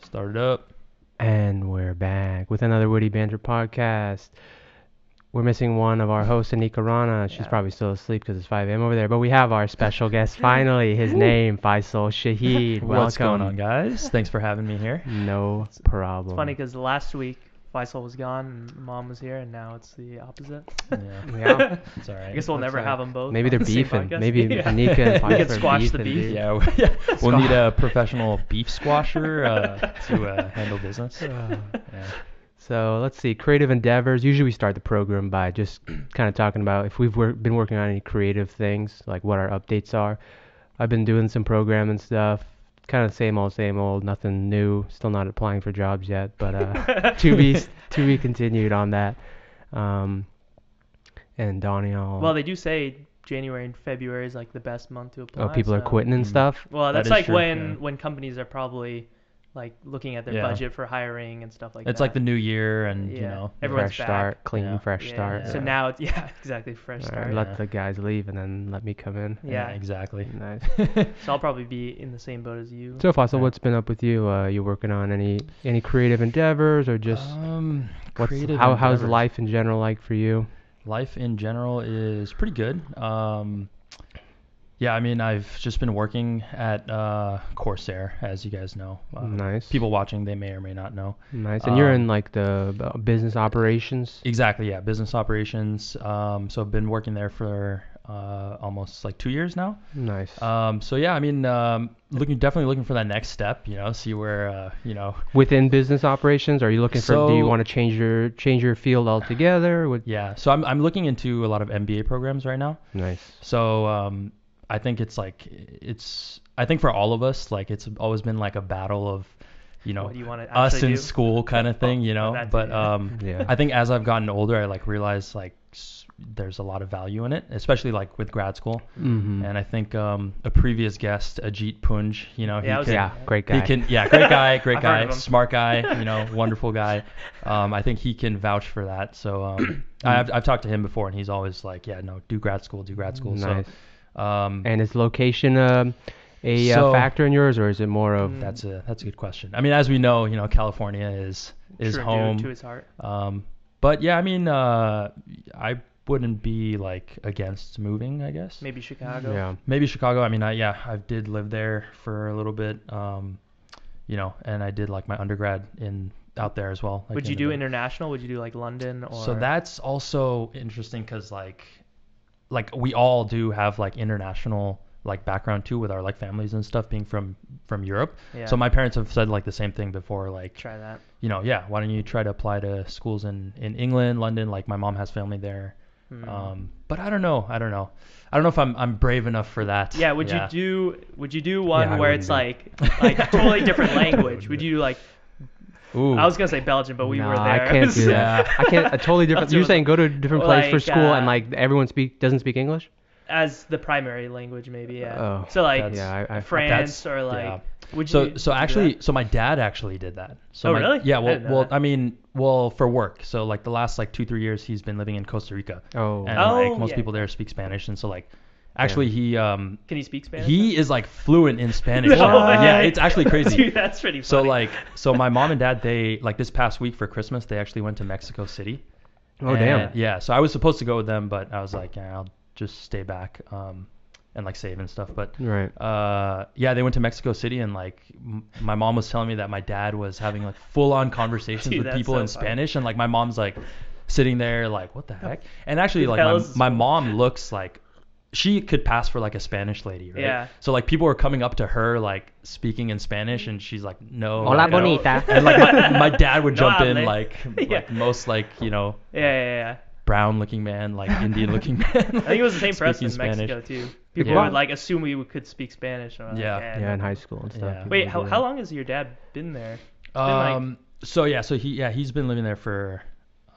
Start it up. And we're back with another WittyBantr podcast. We're missing one of our hosts, Anika Rana. She's probably still asleep because it's 5 a.m. over there. But we have our special guest finally. His name, Faisal Shahid. Welcome. What's going on, guys? Thanks for having me here. No problem. It's funny because last week Faisal was gone and Mom was here, and now it's the opposite. Yeah. It's all right. I guess we'll never have them both. Maybe they're on the same beefing. podcast. Maybe Anika and We could Faisal are squash the beefing, beef. dude. Yeah, we'll need a professional beef squasher to handle business. Yeah. So let's see, creative endeavors. Usually we start the program by just kind of talking about if we've been working on any creative things, like what our updates are. I've been doing some programming stuff, kind of same old, nothing new. Still not applying for jobs yet, but to be continued on that. And Donnie, Well, they do say January and February is like the best month to apply. people are quitting and stuff. Well, that's That is like true, when companies are probably like looking at their Yeah. budget for hiring and stuff like that. It's like the new year, and you Yeah. know, Everyone's fresh back. start, clean, Yeah. fresh start. So now, exactly, fresh All right, start. let the guys leave and then let me come in. Yeah. exactly. Nice. So I'll probably be in the same boat as you. So Faisal, Yeah. what's been up with you? You working on any creative endeavors or just Creative how's endeavors. life in general like for you? Life in general is pretty good. Yeah, I mean, I've just been working at Corsair, as you guys know. Nice. People watching, they may or may not know. Nice. And you're in like the business operations? Exactly, yeah, business operations. So I've been working there for almost like 2 years now. Nice. So yeah, I mean, definitely looking for that next step. You know, see where Within business operations, are you looking for? Do you So- want to change your field altogether? Yeah, so I'm looking into a lot of MBA programs right now. Nice. So I think I think for all of us, like it's always been like a battle of, What do you want to us actually in do? school kind of thing, that too, But Yeah. I think as I've gotten older, I like realized like there's a lot of value in it, especially like with grad school. Mm-hmm. And I think a previous guest, Ajit Punj, Great guy. great I've heard of guy, him. smart guy, wonderful guy. I think he can vouch for that. So I've talked to him before, and he's always like, yeah, no, do grad school. Nice. So, And is location a So- factor in yours, or is it more of? that's a good question. I mean, as we know, California is True home. to his heart. But yeah, I mean, I wouldn't be like against moving, I guess. Maybe Chicago. Yeah. Maybe Chicago. I mean, I did live there for a little bit, and I did like my undergrad out there as well. Would you do international? Would you do like London or? So that's also interesting because like we all do have like international like background too with our like families and stuff being from Europe. Yeah. So my parents have said like the same thing before, like, Try that. why don't you try to apply to schools in England, London? Like my mom has family there. But I don't know. I don't know if I'm brave enough for that. Yeah. Would you do one Yeah, I where wouldn't it's do like a totally different language? Would you do like? Ooh. I was gonna say Belgium, but we No, were there. I can't do that. I can't. A totally different. That's You're what- saying go to a different place for like, school and like everyone doesn't speak English? As the primary language, maybe. Yeah. Oh, So like that's- I France that's- or like. yeah. Would So you? would so you do actually, that? so my dad actually did that. So Oh, really? Yeah. I Well, didn't know that. I mean, for work. So like the last like 2-3 years, he's been living in Costa Rica. Oh. And Oh, like most yeah. people there speak Spanish, and so like actually Can you speak Spanish? he is like fluent in Spanish. No Yeah, way. it's actually crazy. Dude, that's pretty So funny. so my mom and dad, they like this past week for Christmas, they actually went to Mexico City. Oh, damn. And, yeah, so I was supposed to go with them, but I was like, yeah, I'll just stay back and like save and stuff. But Right. yeah, they went to Mexico City, and like my mom was telling me that my dad was having like full on conversations Dude, with that's people so in funny. Spanish, and like my mom's like sitting there like, what the heck? And actually Who the like hell is this my woman? mom looks like she could pass for like a Spanish lady, right? Yeah. So like people were coming up to her like speaking in Spanish, and she's like, no. Hola, you know. bonita. And like my dad would No jump in hable. like Yeah. most like Yeah. brown looking man, like Indian looking man. I think it was the same for us in speaking Mexico too. People Yeah. would like assume we could speak Spanish. And I'm like, Yeah. Yeah, in high school and stuff. Yeah. people Wait, do how that. long has your dad been there? It's been like, So he's been living there for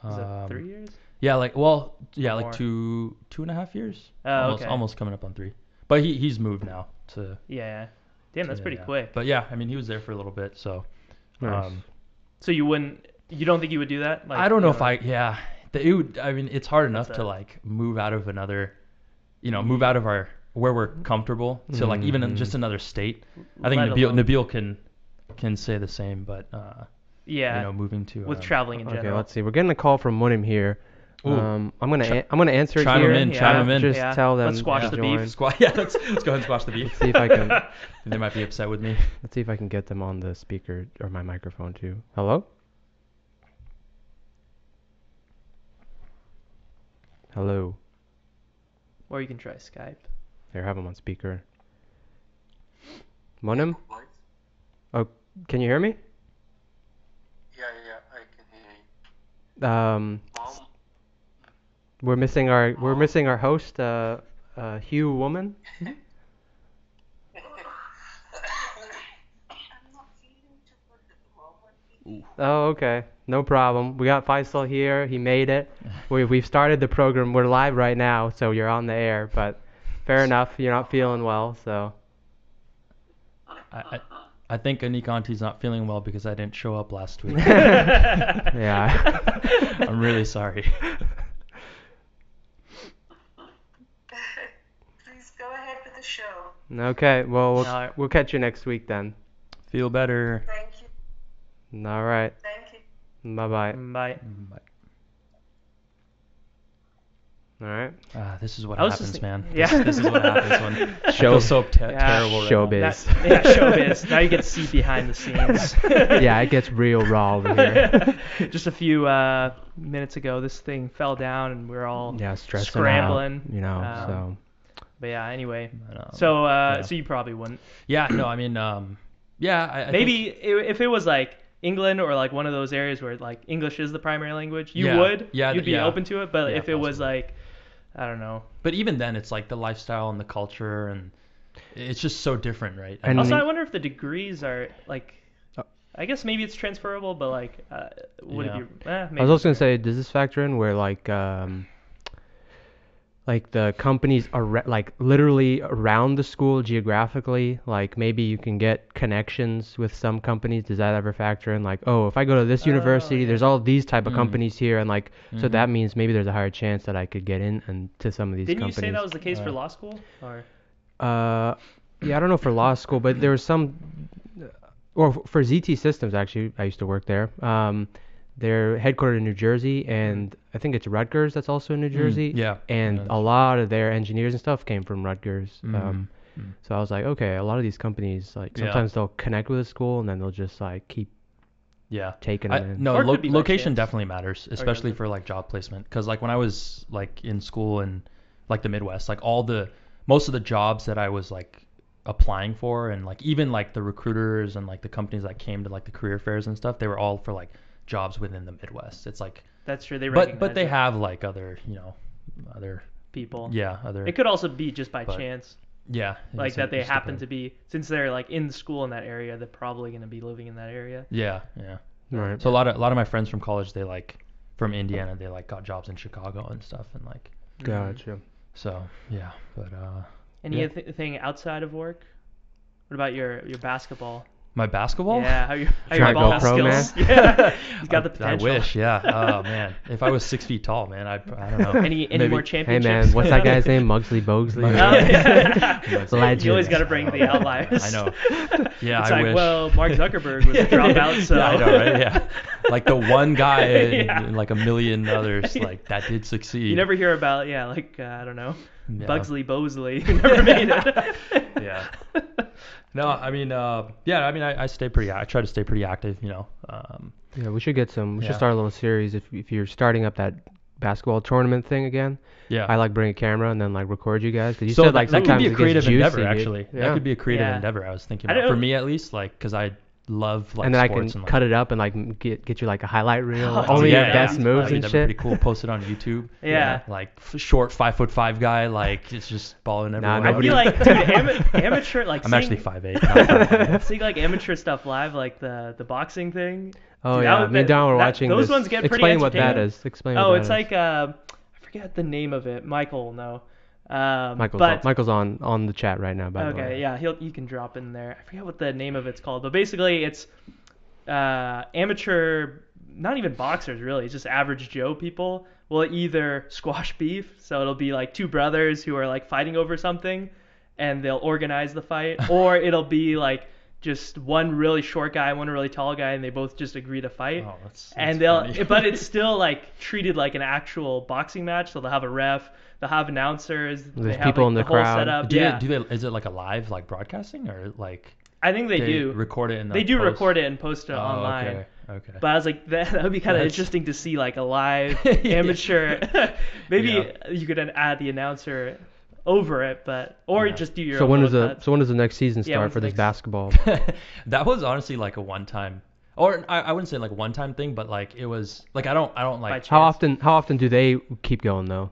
is it 3 years? Yeah, like More. 2.5 years. Oh, okay. Almost coming up on 3. But he's moved now to. Yeah. Damn, that's pretty yeah. quick. But yeah, I mean he was there for a little bit, so. Nice. So you don't think you would do that? Like, I don't know you if it would, I mean it's hard enough That's to a- like move out of another, move out of where we're comfortable to like even Mhm. just another state. I think Let Nabil alone- can say the same, but Yeah, moving to with traveling in Okay, general. let's see. We're getting a call from Munim here. Ooh. I'm gonna answer it Chime here. him in, chime him in. Just Yeah. tell them. Let's squash to the join. beef. Let's go ahead and squash the beef. See if I can. They might be upset with me. Let's see if I can get them on the speaker or my microphone too. Hello? Hello. Or you can try Skype. Here, have them on speaker. Monim? Oh, can you hear me? Yeah, I can hear you. Mom? We're missing our host, Hugh Woman. I'm not feeling too good at the moment. Oh, okay. No problem. We got Faisal here. He made it. We've started the program. We're live right now, so you're on the air. But fair enough. You're not feeling well, so. I think Anik Auntie's not feeling well because I didn't show up last week. Yeah. I'm really sorry. Please go ahead with the show. Okay. Well, No. we'll catch you next week then. Feel better. Thank you. All right. Thank you. Bye-bye. Bye. Bye. All right. This is what I was happens, just man. yeah. This is what happens when I Show- feel so Yeah. terrible right Showbiz. now. Yeah, showbiz. Now you get to see behind the scenes. Yeah, it gets real raw over here. Just a few minutes ago, this thing fell down and we're all Yeah, stressing scrambling. out, so. But yeah, anyway. But, So yeah. so you probably wouldn't. Yeah, no, I mean, yeah, I Maybe think, if it was like England or like one of those areas where like English is the primary language, you Yeah. would. Yeah, You'd be yeah. open to it. But Yeah, if it was possibly. like, I don't know. but even then, it's like the lifestyle and the culture, and it's just so different, right? And- Also, I wonder if the degrees are like. Oh. I guess maybe it's transferable, but like, would Yeah. it be? I Maybe. was also gonna say, does this factor in where like the companies are like literally around the school geographically, like maybe you can get connections with some companies. Does that ever factor in? Like, oh, if I go to this university, yeah. there's all these type of Mhm. companies here, and like, so Mhm. that means maybe there's a higher chance that I could get in and to some of these Didn't you companies. say that was the case for Uh, law school? Or Yeah, I don't know for law school, but there was some, or for ZT Systems actually. I used to work there. They're headquartered in New Jersey, and I think it's Rutgers that's also in New Jersey. yeah. And Yeah. a lot of their engineers and stuff came from Rutgers. Mhm. So I was like, okay, a lot of these companies, like Yeah. sometimes they'll connect with a school and then they'll just like keep Yeah. taking them in. No, Or it could be by location chance. definitely matters, especially does it? for like job placement. Because like when I was like in school in like the Midwest, like most of the jobs that I was like applying for, and like even like the recruiters and like the companies that came to like the career fairs and stuff, they were all for like jobs within the Midwest. It's like, that's true. They but recognize they it. have like other other people. other It could also be just by But- chance, yeah like it's that they just happen depends. to be, since they're like in school in that area, they're probably going to be living in that area. yeah. Right. So a lot of my friends from college, they like from Indiana, they like got jobs in Chicago and stuff, and like Gotcha. so yeah. But Anything outside of work? What about your basketball? my basketball. Yeah, how your Trying to go ball pro, skills? man? Yeah, he's got the I potential. wish, yeah. Oh man, if I was 6 feet tall, man, I don't know. Any Maybe- more Hey championships? man, what's that guy's name? Mugsley Bogusley? Oh, yeah. Legend. You always got to bring the outliers. I know. Yeah, It's I like, wish. well, Mark Zuckerberg was a dropout, so. Yeah, I know, right? Yeah, like the one guy Yeah. and like a million others, like that did succeed. You never hear about, I don't know, Yeah. Bugsley Bosley, who never made it. Yeah. No, I mean, I stay pretty. I try to stay pretty active, Yeah, we should get some. We Yeah. should start a little series if you're starting up that basketball tournament thing again. Yeah. I like bring a camera and then like record you guys. 'Cause you So said like that could sometimes be a it gets creative juicy, endeavor, dude. actually. Yeah. That could be a creative Yeah. endeavor. I was thinking I about, for don't- me at least, like, because I love like And then I sports can and, cut it up and like get you like a highlight reel, Oh, only yeah, your best yeah. moves That'd and be shit. pretty cool. Post it on YouTube. Yeah. Like short 5'5" guy, like it's just balling everywhere. Nah, I nobody- feel like, dude, amateur, like I'm seeing, actually 5'8". not 5'5". seeing like amateur stuff live, like the boxing thing. Oh Dude, yeah, me and Don were watching those this. ones get pretty Explain what that entertaining. is. Explain Oh, what it's that is. like I forget the name of it. Michael, no. Michael's on the chat right now, by the way. Okay, yeah, you can drop in there. I forget what the name of it's called, but basically it's amateur, not even boxers really, it's just average Joe people will either squash beef, so it'll be like two brothers who are like fighting over something, and they'll organize the fight, or it'll be like just one really short guy, one really tall guy, and they both just agree to fight. Oh, that's And funny. but it's still like treated like an actual boxing match. So they'll have a ref, they'll have announcers, There's they have people like, in the whole crowd. setup. Do Yeah, they, is it like a live like broadcasting or like I think they do. record it in the They do post? record it and post it online. Okay. But I was like, that would be kind of That's- interesting to see like a live Yeah. amateur. Maybe Yeah. you could add the announcer over it, or Yeah. just do your So own when little does cuts. the next season Yeah, start when's for the this next- basketball? That was honestly like a one time, or I wouldn't say like one time thing, but like it was like I don't By like. chance. How often do they keep going though?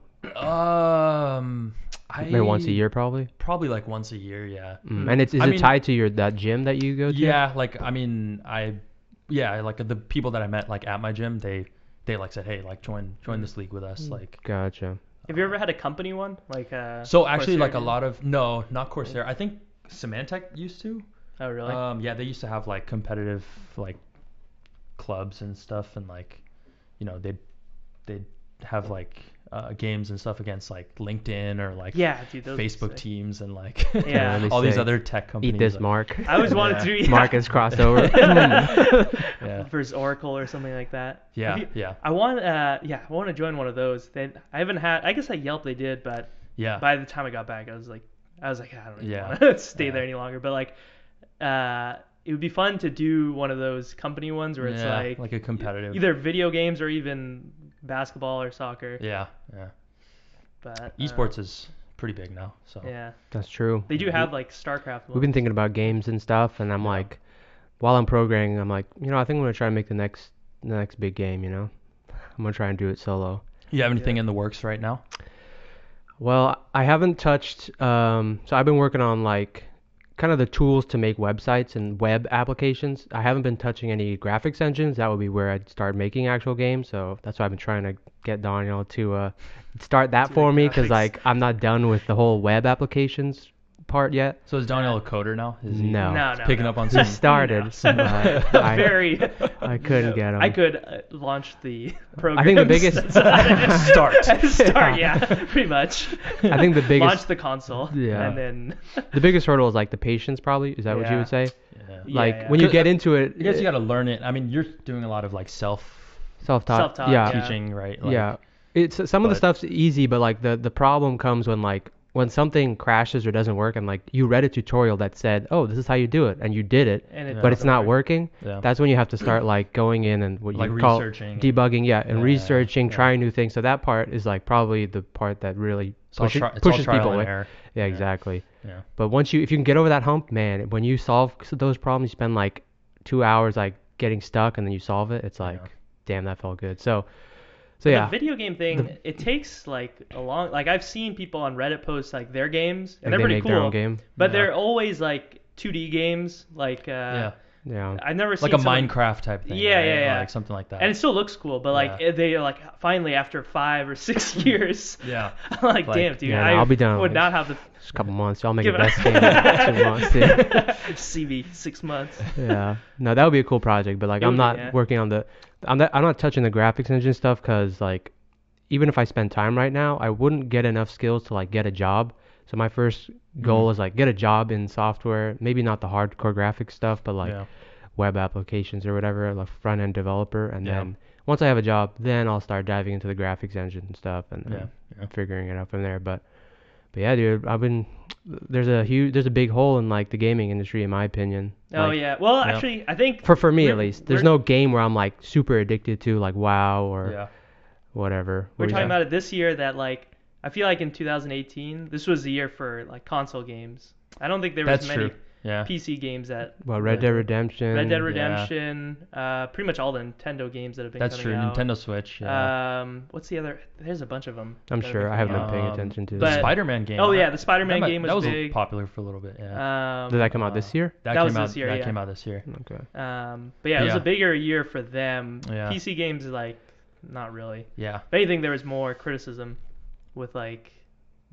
Maybe once a year probably. Probably like once a year, yeah. And is I it mean- tied to that gym that you go to? Yeah, like I mean, like the people that I met like at my gym, they like said, hey, like join this league with us, like. Gotcha. Have you ever had a company one? Like So actually, Coursera like a did? lot of no, not Coursera. I think Symantec used to. Oh really? Yeah, they used to have like competitive like clubs and stuff, and like, you know, they'd have like games and stuff against like LinkedIn or like Yeah, dude. Those Facebook sick. teams and like Yeah. Really all these sick. other tech companies. Eat this, like- Mark. I always wanted Yeah. to. Yeah. Mark has crossed over. Yeah, Versus Oracle or something like that. yeah, Have you- yeah, I want to join one of those. I haven't had. I guess at Yelp they did, but yeah. by the time I got back, I was like, I don't even Yeah. want to stay Yeah. there any longer. But like, it would be fun to do one of those company ones where it's Yeah, like a competitive. either video games or even basketball or soccer. Yeah. But Esports is pretty big now, so. yeah, That's true. they do have like StarCraft. We've been thinking about games and stuff, and I'm Yeah. like, while I'm programming, I'm like, I think I'm gonna try to make the next big game. I'm gonna try and do it solo. You have anything Yeah. in the works right now? Well, I haven't touched. So I've been working on like kind of the tools to make websites and web applications. I haven't been touching any graphics engines. That would be where I'd start making actual games. So that's why I've been trying to get Daniel to start that Do for the me, because graphics. like I'm not done with the whole web applications part yet. So is Daniel a coder now? Is he No. No, picking no. up on He some? started. No. but I I couldn't get him. I could launch the program. I think the biggest Start. Yeah, pretty much. I think the biggest launch the console. Yeah. And then the biggest hurdle is like the patience probably. Is that what you Yeah. would say? Yeah. Like Yeah, when you yeah. get into it, I guess you got to learn it. I mean, you're doing a lot of like self-taught. Self-taught, Yeah. yeah. teaching, right? Like, Yeah. It's some of the but- stuff's easy, but like the problem comes when something crashes or doesn't work, and like you read a tutorial that said, "Oh, this is how you do it," and you did it, and it Yeah. but it's doesn't not work. working. Yeah. That's when you have to start like going in and what Like you call researching. debugging, and Yeah, researching, yeah. trying new things. So that part is like probably the part that really It's all pushes, tri- it's all pushes trial people and away. error. Yeah, Yeah. exactly. Yeah. But if you can get over that hump, man, when you solve those problems, you spend like 2 hours like getting stuck, and then you solve it. It's like, Yeah. damn, that felt good. So The yeah, video game thing, it takes like a long. Like I've seen people on Reddit post like their games, and like, they're they pretty make cool. their own game. But Yeah. they're always like 2D games, like Yeah. Yeah. I've never seen Like a someone- Minecraft type thing. Yeah, right? yeah, Or, yeah. like something like that. and it still looks cool. But like Yeah. they like finally after 5 or 6 years, yeah. I'm like, Like, damn, dude, yeah, I no, I'll be down. would not have the Just a couple months. Y'all make Give the it best game in 2 months. Yeah. CV 6 months. Yeah. No, that would be a cool project, but like It I'm would be, not yeah. working on I'm not touching the graphics engine stuff, because like even if I spend time right now, I wouldn't get enough skills to like get a job. So my first goal is like get a job in software, maybe not the hardcore graphics stuff, but like Yeah. web applications or whatever, like front end developer, and Yeah. then once I have a job, then I'll start diving into the graphics engine and stuff, and Yeah. Yeah. figuring it out from there. But yeah, dude, there's a big hole in like the gaming industry, in my opinion. Oh Like, yeah. Well, Yeah. actually, I think For me we're- at least, there's we're- no game where I'm like super addicted to, like WoW or Yeah. whatever. We're What do you talking got? about it this year that like I feel like in 2018 this was the year for like console games. I don't think there was That's many true. Yeah. PC games that Well, Red Dead Redemption. Red Dead Yeah. Redemption, pretty much all the Nintendo games that have been That's coming true. out. Nintendo Switch. Yeah. What's the other? There's a bunch of them. I'm sure I haven't been paying Um, attention to. but- that. Spider-Man game. Oh yeah, the Spider-Man that, game that was big. popular for a little bit. Yeah. Did that come out this year? That that came was out. this year, That yeah. came out this year. Okay. But yeah, it was Yeah. a bigger year for them. Yeah. PC games like not really. Yeah. If anything, there was more criticism with like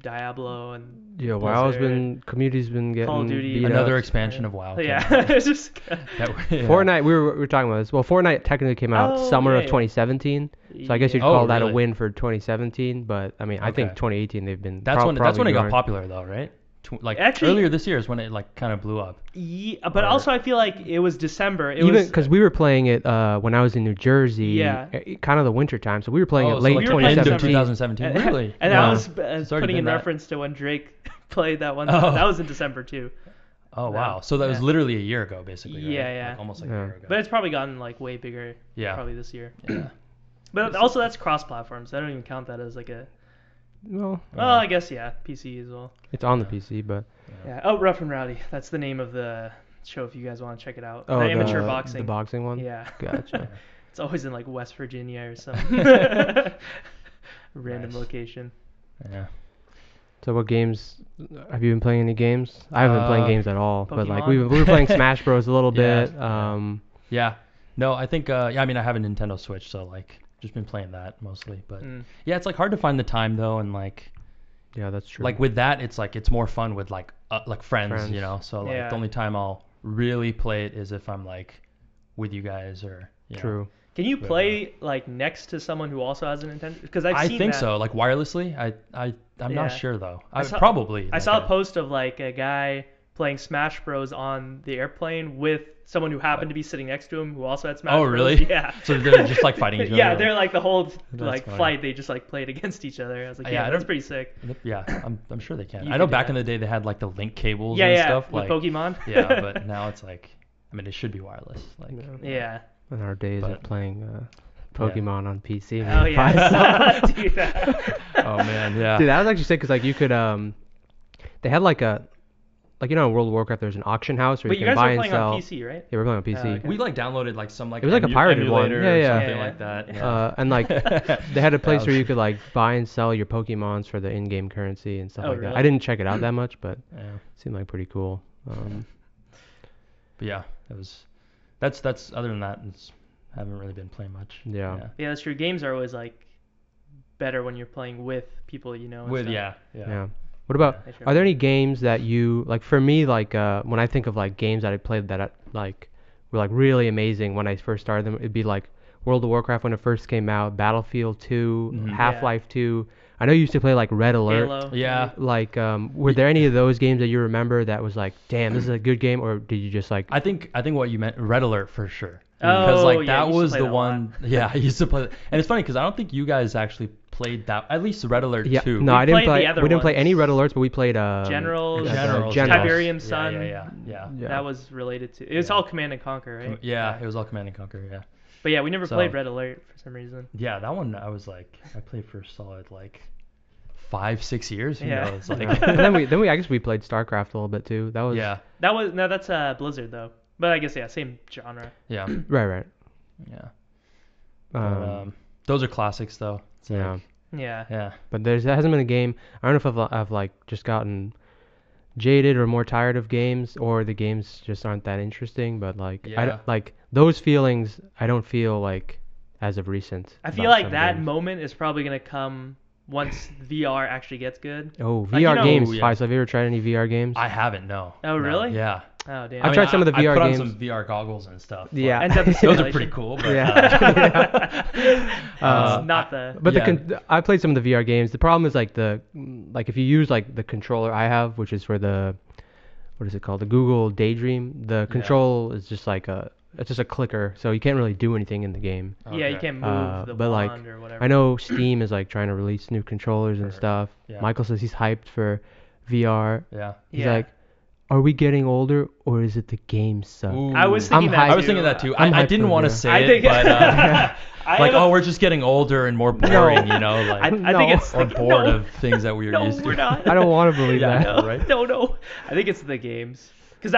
Diablo and Yeah, WoW's Blizzard, community's been getting Call of Duty. beat Another up. expansion of WoW. came yeah, out. it's just That- yeah. Fortnite, we were talking about this. Well, Fortnite technically came out Oh, summer yeah, of yeah. 2017, so I guess you'd Oh, call that a really? win for 2017. But I mean, I think Okay. 2018 they've been. That's when it probably got growing. popular though, right? like Actually- earlier this year is when it like kind of blew up. Yeah, but Or- also I feel like it was December. It Even was because we were playing it when I was in New Jersey, Yeah. kind of the winter time. So we were playing Oh, it so late like We were playing end of 2017. 2017. Really? And Yeah. I was It's already putting been in that. reference to when Drake played that one. Oh. That was in December too. Oh No. wow. So that was Yeah. literally a year ago, basically. Right? Yeah, yeah. Like, almost like Yeah. a year ago. But it's probably gotten like way bigger. Yeah. Probably this year. yeah. But also that's cross-platform, so I don't even count that as like a. Well, Well, I guess yeah, PC as well. it's on the Yeah. PC, but Yeah. Oh, Rough and Rowdy. That's the name of the show. If you guys want to check it out. oh, the amateur boxing. the boxing one. Yeah. Gotcha. It's always in like West Virginia or some random Nice. location. Yeah. So what games have you been playing? Any games? I haven't been playing games at all, but like we Pokemon? were playing Smash Bros a little Yeah, bit. yeah. Yeah. No, I think yeah, I mean I have a Nintendo Switch, so like just been playing that mostly. But yeah, it's like hard to find the time though, and like Yeah, that's true. like with that it's like it's more fun with like friends, you know. So like Yeah. the only time I'll really play it is if I'm like with you guys or you know. True. Can you But, play like next to someone who also has a Nintendo? Because I've I seen think that. so, like wirelessly. I'm Yeah. not sure though. I saw- Probably. I like saw a post of like a guy playing Smash Bros on the airplane with someone who happened to be sitting next to him who also had Smash Oh Bros. really? Yeah. So they're just like fighting each other. Yeah, like- they're like the whole like funny. flight. They just like played against each other. I was like, Yeah, yeah, I that's don't- pretty sick. Yeah, I'm sure they can. You I know could do back that. in the day they had like the link cables Yeah, and yeah, stuff. with like, Pokemon. yeah, but now it's like, I mean, it should be wireless. Like, Yeah. In our days But- of playing Pokemon on PC. Oh me and yeah. Faisal. Dude, oh man, yeah. Dude, that was actually sick because like you could they had like a like you know in World of Warcraft there's an auction house where but you you can guys buy were and playing sell. on PC, right? Yeah, we're playing on PC. okay. We like downloaded like some like It was like a pirated one. emulator Yeah, or yeah. something Yeah. like that. Yeah. And like they had a place was- where you could like buy and sell your Pokemons for the in-game currency and stuff Oh, like that. really? I didn't check it out that much, but Yeah. it seemed like pretty cool. But yeah, it was. That's other than that, it's haven't really been playing much. Yeah. Yeah, that's true. Games are always like better when you're playing with people you know. and With stuff. Yeah. What about? Yeah, sure. Are there any games that you like? For me, like when I think of like games that I played that like were like really amazing when I first started them, it'd be like World of Warcraft when it first came out, Battlefield 2, Mhm. Half-Life 2. I know you used to play like Red Alert. Halo. Yeah. Like, were there any of those games that you remember that was like, damn, this is a good game, or did you just like? I think what you meant, Red Alert for sure. Oh, Because like yeah, that you used to was play the that a one. Yeah, I used to play. And it's funny because I don't think you guys actually played that. At least Red Alert Yeah, 2. no, We I didn't played play. the other We didn't play ones. any Red Alerts, but we played Generals, Generals. Tiberium Yeah, Sun. Yeah. Yeah. That was related to. It was Yeah. all Command and Conquer, right? Yeah, it was all Command and Conquer. Yeah. But yeah, we never So- played Red Alert for some reason. Yeah, that one I was like, I played for a solid like 5-6 years. Who Yeah. knows? Like, and then we I guess we played StarCraft a little bit too. That was yeah, That's Blizzard though. But I guess yeah, same genre. yeah, right. yeah. But, those are classics though. It's yeah. like, Yeah. yeah. But there hasn't been a game. I don't know if I've like just gotten jaded or more tired of games, or the games just aren't that interesting. But like, Yeah. like those feelings, I don't feel like as of recent. I feel about like some that games. moment is probably gonna come once VR actually gets good. Oh, Like, you VR know- games. Yeah. Faisal, have you ever tried any VR games? I haven't. No. Oh, No, really? Yeah. Oh damn. I've tried some of the I VR put games. on some VR goggles and stuff. but Yeah. And Death Those are Simulation. pretty cool. But, Yeah. It's not the. But Yeah. I played some of the VR games. The problem is like if you use like the controller I have, which is for the what is it called, the Google Daydream. The control is just like it's just a clicker, so you can't really do anything in the game. Yeah, you Okay. can't move the but like wand or whatever. I know Steam is like trying to release new controllers and Sure. stuff. Yeah. Michael says he's hyped for VR. Yeah. He's Yeah. like, are we getting older or is it the game suck? Ooh. I was I'm thinking that. hyped. I was thinking that too. I'm I hyped didn't for want to VR. say I it, think- but I like, have a- oh, we're just getting older and more boring, you know, like I No. think it's or like, bored no, of things that we were no, used to. we're not. I don't want to believe Yeah, that. I know, right? No. I think it's the games. Because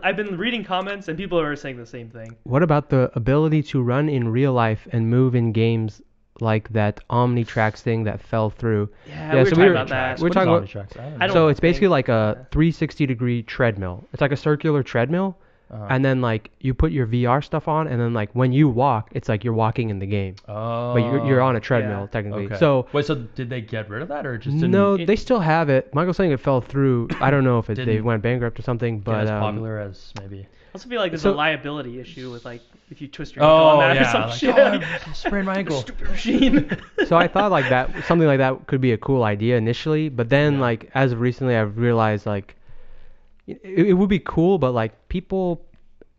I've been reading comments and people are saying the same thing. What about the ability to run in real life and move in games like that Omnitracks thing that fell through? Yeah, Yeah, we were so talking we were- about that. we're talking about- Omnitracks? I don't I know. don't So it's basically think- like a 360-degree treadmill. It's like a circular treadmill, and then like you put your VR stuff on, and then like when you walk, it's like you're walking in the game, Oh. but you're on a treadmill Yeah. technically. Okay. So Wait, so did they get rid of that or just didn't no, It- they still have it. Michael's saying it fell through. I don't know if they Didn't went bankrupt or something, get but as popular as maybe? I also feel like there's So- a liability issue with like if you twist your ankle on Oh that or yeah, some like, shit. oh, I sprained my ankle. Stupid machine. so I thought like that something like that could be a cool idea initially, but then Yeah. like as of recently I've realized like it would be cool, but like people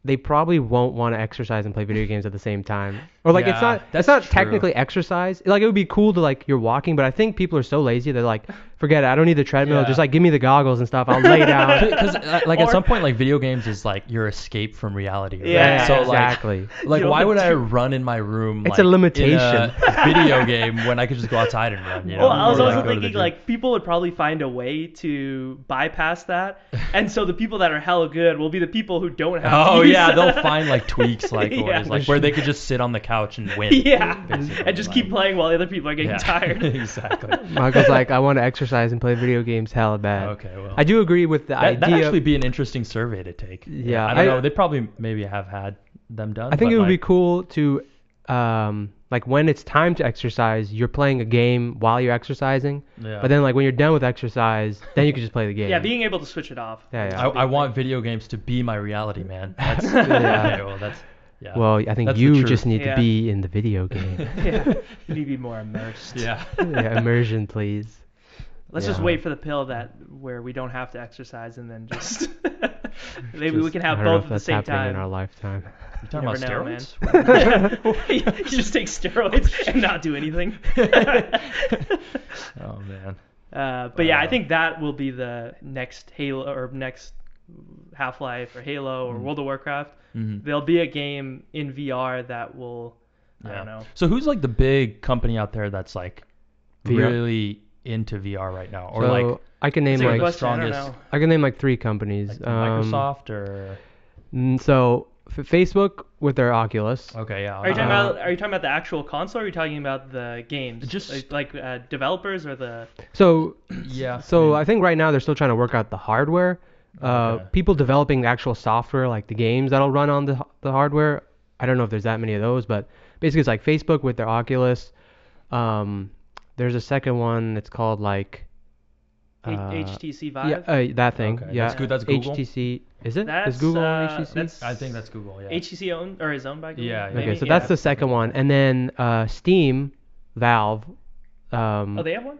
they probably won't want to exercise and play video games at the same time. Or like it's Yeah, not that's true. technically exercise. Like it would be cool to like you're walking, but I think people are so lazy they're like, forget it, I don't need the treadmill, Yeah. just like give me the goggles and stuff. I'll lay down. Because like at Or- some point, like video games is like your escape from reality. Right? Yeah, So exactly. like You why don't would I do- run in my room? It's like, a limitation. in a video game when I could just go outside and run. You know? Well, I was Or, also go to the thinking gym. like people would probably find a way to bypass that, and so the people that are hella good will be the people who don't have. Oh to use yeah, that. they'll find like tweaks like Yeah. like where they could just sit on the couch and win. Yeah, basically, and just like- keep playing while the other people are getting Yeah. tired. Exactly. Michael's like, I want to exercise and play video games hella bad. Okay, well. I do agree with the That'd idea. actually be an interesting survey to take. Yeah, I don't know. They probably maybe have had them done. I think but, it would be like, cool to, like when it's time to exercise, you're playing a game while you're exercising. Yeah. But then like when you're done with exercise, then you can just play the game. Yeah, being able to switch it off. Yeah, yeah. I want video games to be my reality, man. That's Yeah. okay, well, that's yeah. Well, I think That's the you truth. just need Yeah. to be in the video game. Yeah, you need to be more immersed. Yeah. Yeah, immersion, please. Let's just Yeah. wait for the pill that where we don't have to exercise and then just maybe we Just- can I have don't know both if at the that's same happening time. in our lifetime. You talking about never know, man. steroids? you just take steroids and not do anything. Oh man. But yeah, I think that will be the next Halo or next Half-Life or Halo or World of Warcraft. Mhm. There'll be a game in VR that will, I Yeah. don't know. So who's like the big company out there that's like VR? really into VR right now, or So like I can name It's a good like question, I don't strongest- know. I can name like 3 companies. like Microsoft or So Facebook with their Oculus. okay, yeah. Are you talking Uh, about? Are you talking about the actual console? Or are you talking about the games? Just- like developers or the? So yeah. So I think right now they're still trying to work out the hardware. Okay. People developing the actual software, like the games that'll run on the hardware. I don't know if there's that many of those, but basically it's like Facebook with their Oculus. There's a second one. It's called like HTC Vive. yeah, that thing. Okay, Yeah, that's good. That's Google. HTC. Is it? That's, Is Google on uh, HTC? that's- I think that's Google. Yeah. HTC owned or is owned by Google. Yeah, yeah. maybe? Okay, so Yeah. that's the second one, and then Steam, Valve. Oh, they have one.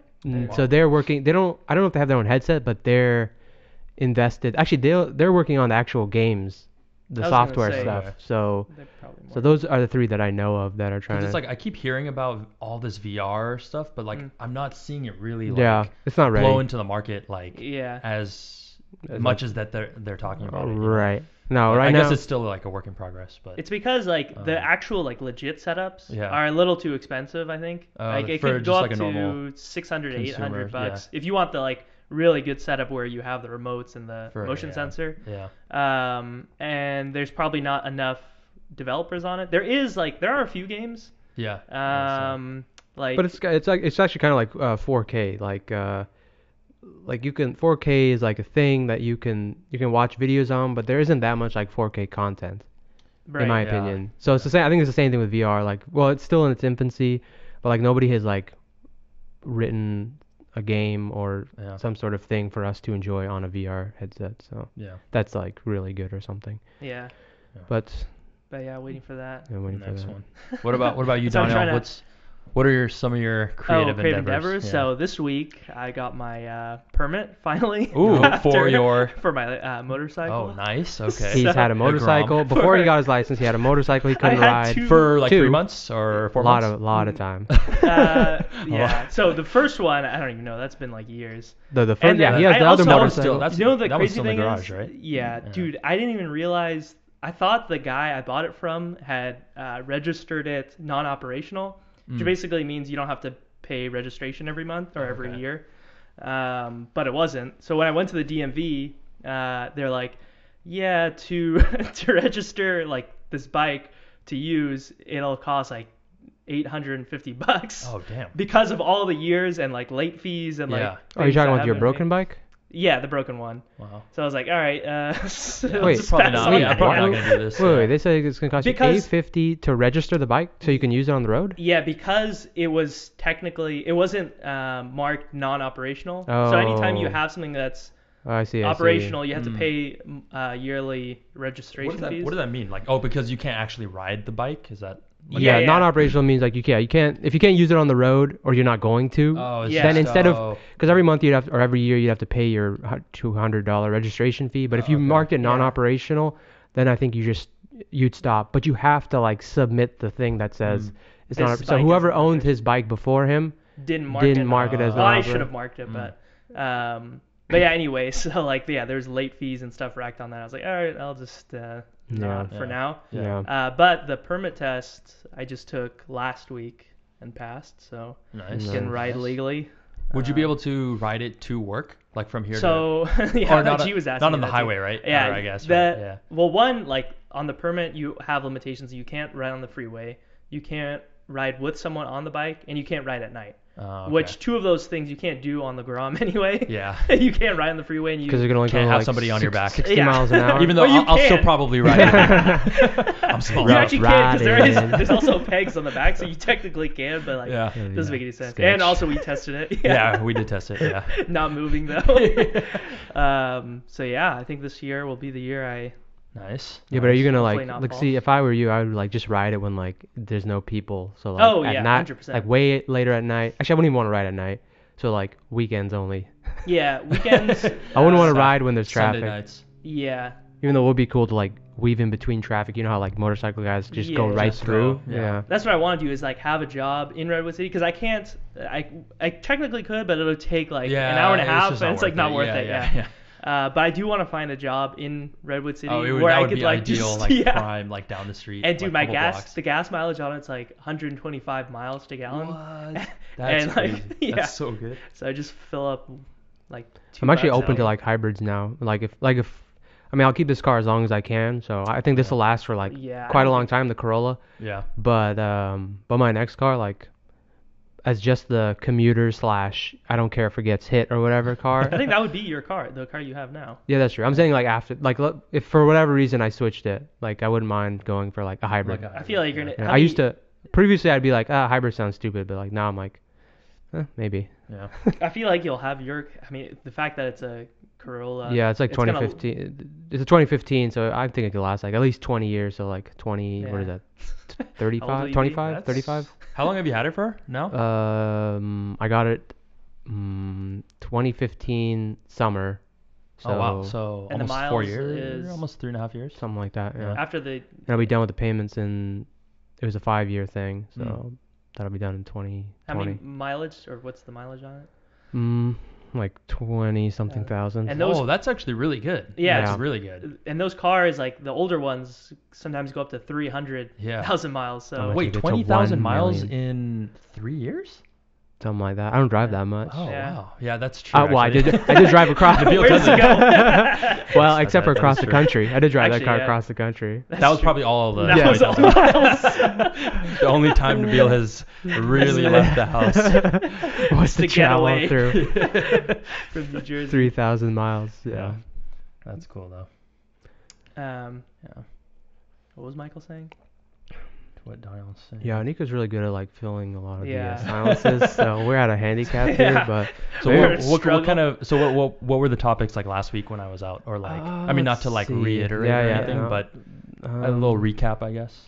So they're working. They don't. I don't know if they have their own headset, but they're invested. Actually, they're working on the actual games, the I was gonna software say- stuff. Okay. So They're probably more. so those are the 3 that I know of that are trying Because to. it's like I keep hearing about all this VR stuff, but like I'm not seeing it really like yeah, it's not ready. blow into the market like yeah. as As much as that they're talking about. It, you know? Right. No, Like, right I now. guess it's still like a work in progress, but It's because like the actual like legit setups Yeah. are a little too expensive. I think like it for could go just up like a to normal 600, consumer, 800 yeah. bucks if you want the like really good setup where you have the remotes and the motion yeah. sensor. yeah. And there's probably not enough developers on it. There are a few games. Yeah. Like but it's actually kind of like 4K. Like you can 4K is like a thing that you can watch videos on, but there isn't that much like 4K content right. in my yeah. opinion. So it's the same. I think it's the same thing with VR. Like, well, it's still in its infancy, but like nobody has like written a game or Yeah. some sort of thing for us to enjoy on a VR headset. So Yeah. that's like really good or something. Yeah. But But yeah, waiting for that. I'm waiting for Next that. one. What about you, So I'm Daniel? trying to- What are some of your creative endeavors. Yeah. So this week I got my permit finally. Ooh, after- for my motorcycle. Oh, nice. Okay. He's had a motorcycle Grom. before he got his license. He had a motorcycle he couldn't had ride. two- For like 2. 3 months or 4 a lot months? of lot of time. Yeah. So the first one, I don't even know. That's been like years. The first, And yeah, then he has I the other also- That one's motorcycle. still- that's- You know the that one's crazy still in thing the garage, is, right? yeah, Yeah. dude, I didn't even realize. I thought the guy I bought it from had registered it non-operational, which basically means you don't have to pay registration every month or every Okay. year. But it wasn't. So when I went to the DMV, they're like, yeah, to to register like this bike to use, it'll cost like $850 Oh, damn. because of all the years and like late fees and Yeah. like. Oh, you're things talking I about your haven't broken made. bike? Yeah, the broken one. Wow. So I was like, all right, so Wait, just Probably pass not. on Yeah, that. probably not gonna do this. Wait, they say it's gonna cost Because- you $8.50 to register the bike so you can use it on the road. Yeah, because it was technically, it wasn't marked non-operational. So Oh. anytime you have something that's Oh, I see. operational, you have to pay yearly registration fees. What does that mean? Like, oh, because you can't actually ride the bike? Is that? Like, Yeah, Yeah. non-operational means like you can't if you can't use it on the road or you're not going to. Oh, it's Yeah. Then just, instead oh. of because every month or every year you'd have to pay your $200 registration fee. But if you Okay. marked it Yeah. non-operational, then I think you'd stop. But you have to like submit the thing that says it's This not. So bike whoever isn't owned his bike before him didn't mark didn't it. mark it as Well, I non-operational. should have marked it, but yeah. Anyway, so like yeah, there's late fees and stuff racked on that. I was like, all right, I'll just not for Yeah. now. Yeah. But the permit test I just took last week and passed, so Nice. I can ride Nice. legally. Would you be able to ride it to work, like from here So to? yeah, Or not, she was asking not me on the that too. highway, right? Yeah, Or I guess. that. Right? Yeah. Well, one like on the permit you have limitations. You can't ride on the freeway. You can't ride with someone on the bike, and you can't ride at night. Okay. Which two of those things you can't do on the Grom anyway. Yeah. You can't ride on the freeway, and you Because you're gonna only Can't go have like somebody on your back. 60 Yeah. miles an hour. Even though Well, you I'll still can. probably ride it. I'm small. You Rough actually can because riding. there's also pegs on the back, so you technically can, but like Yeah. doesn't make any sense. Sketch. And also we tested it. Yeah, we did test it. Yeah. Not moving though. So yeah, I think this year will be the year I. Nice. Yeah, but are you gonna Hopefully like not look? fall. See, if I were you, I would like just ride it when like there's no people. So like Oh, at yeah, night, 100%. like way later at night. Actually, I wouldn't even want to ride at night. So like weekends only. Yeah, weekends. I wouldn't want to Sat- ride when there's Sunday traffic. nights. Yeah, Even though it would be cool to like weave in between traffic. You know how like motorcycle guys just go Yeah, right just through. go, yeah. Yeah. that's what I want to do is like have a job in Redwood City because I can't. I technically could, but it'll take like Yeah. an hour and a it's half, just and it's like not worth it. Yeah. Yeah. But I do want to find a job in Redwood City Oh, where that I would could be like ideal, just like prime, like down the street. And dude, like, my couple gas, blocks. the gas mileage on it's like 125 miles to gallon. What? That's And, like, crazy. yeah. That's so good. So I just fill up like. I'm actually $2 open to out. like hybrids now. Like if I mean I'll keep this car as long as I can. So I think this will last for like Yeah, I quite a don't long time. The Corolla. Yeah. But my next car, like, as just the commuter / I don't care if it gets hit or whatever car. I think that would be your car, the car you have now. Yeah, that's true. I'm saying like after, like, look, if for whatever reason I switched it, like I wouldn't mind going for like a hybrid. Like a I feel like you're gonna. Yeah, how I many- used to previously I'd be like, hybrid sounds stupid, but like now I'm like, maybe. Yeah. I feel like you'll have your. I mean, the fact that it's a Corolla. Yeah, it's like gonna- 2015. It's a 2015, so I think it could last like at least 20 years. So like 20, what is Yeah. that? How old will 35, you be? 25, That's- 35. How long have you had it for now? I got it 2015 summer. So oh wow. So And the almost 4 miles years, is- almost 3.5 years. something like that. Yeah. Yeah. After the. And I'll be done with the payments in. It was a 5-year thing, so Mm. that'll be done in 2020. How many mileage or what's the mileage on it? Like 20 something Yeah. thousand. And those- Oh, that's actually really good. Yeah, That's Yeah. really good. And those cars, like the older ones, sometimes go up to 300,000 miles. So Oh, Wait, it's 20,000 1 miles million. in 3 years? Something like that. I don't drive that much. Oh Yeah. wow. Yeah, that's true. Well, I actually. did drive across. Nabil where does doesn't- it go? Well, except for that across is the true. country. I did drive that Actually, car yeah. across the country. That's That was true. probably all the. That Yeah. was all the miles. The only time Nabil has really left the house. Was To to get travel away. through From New Jersey. 3,000 miles. Yeah. That's cool though. Yeah. Yeah. What was Michael saying? What Daniel was saying. Yeah, Nico's really good at like filling a lot of Yeah. the silences, so we're at a handicap here. Yeah. But So We're what struggle. kind of what were the topics like last week when I was out, or like I mean not let's to like see. reiterate Yeah, or yeah, anything, no. but a little recap I guess.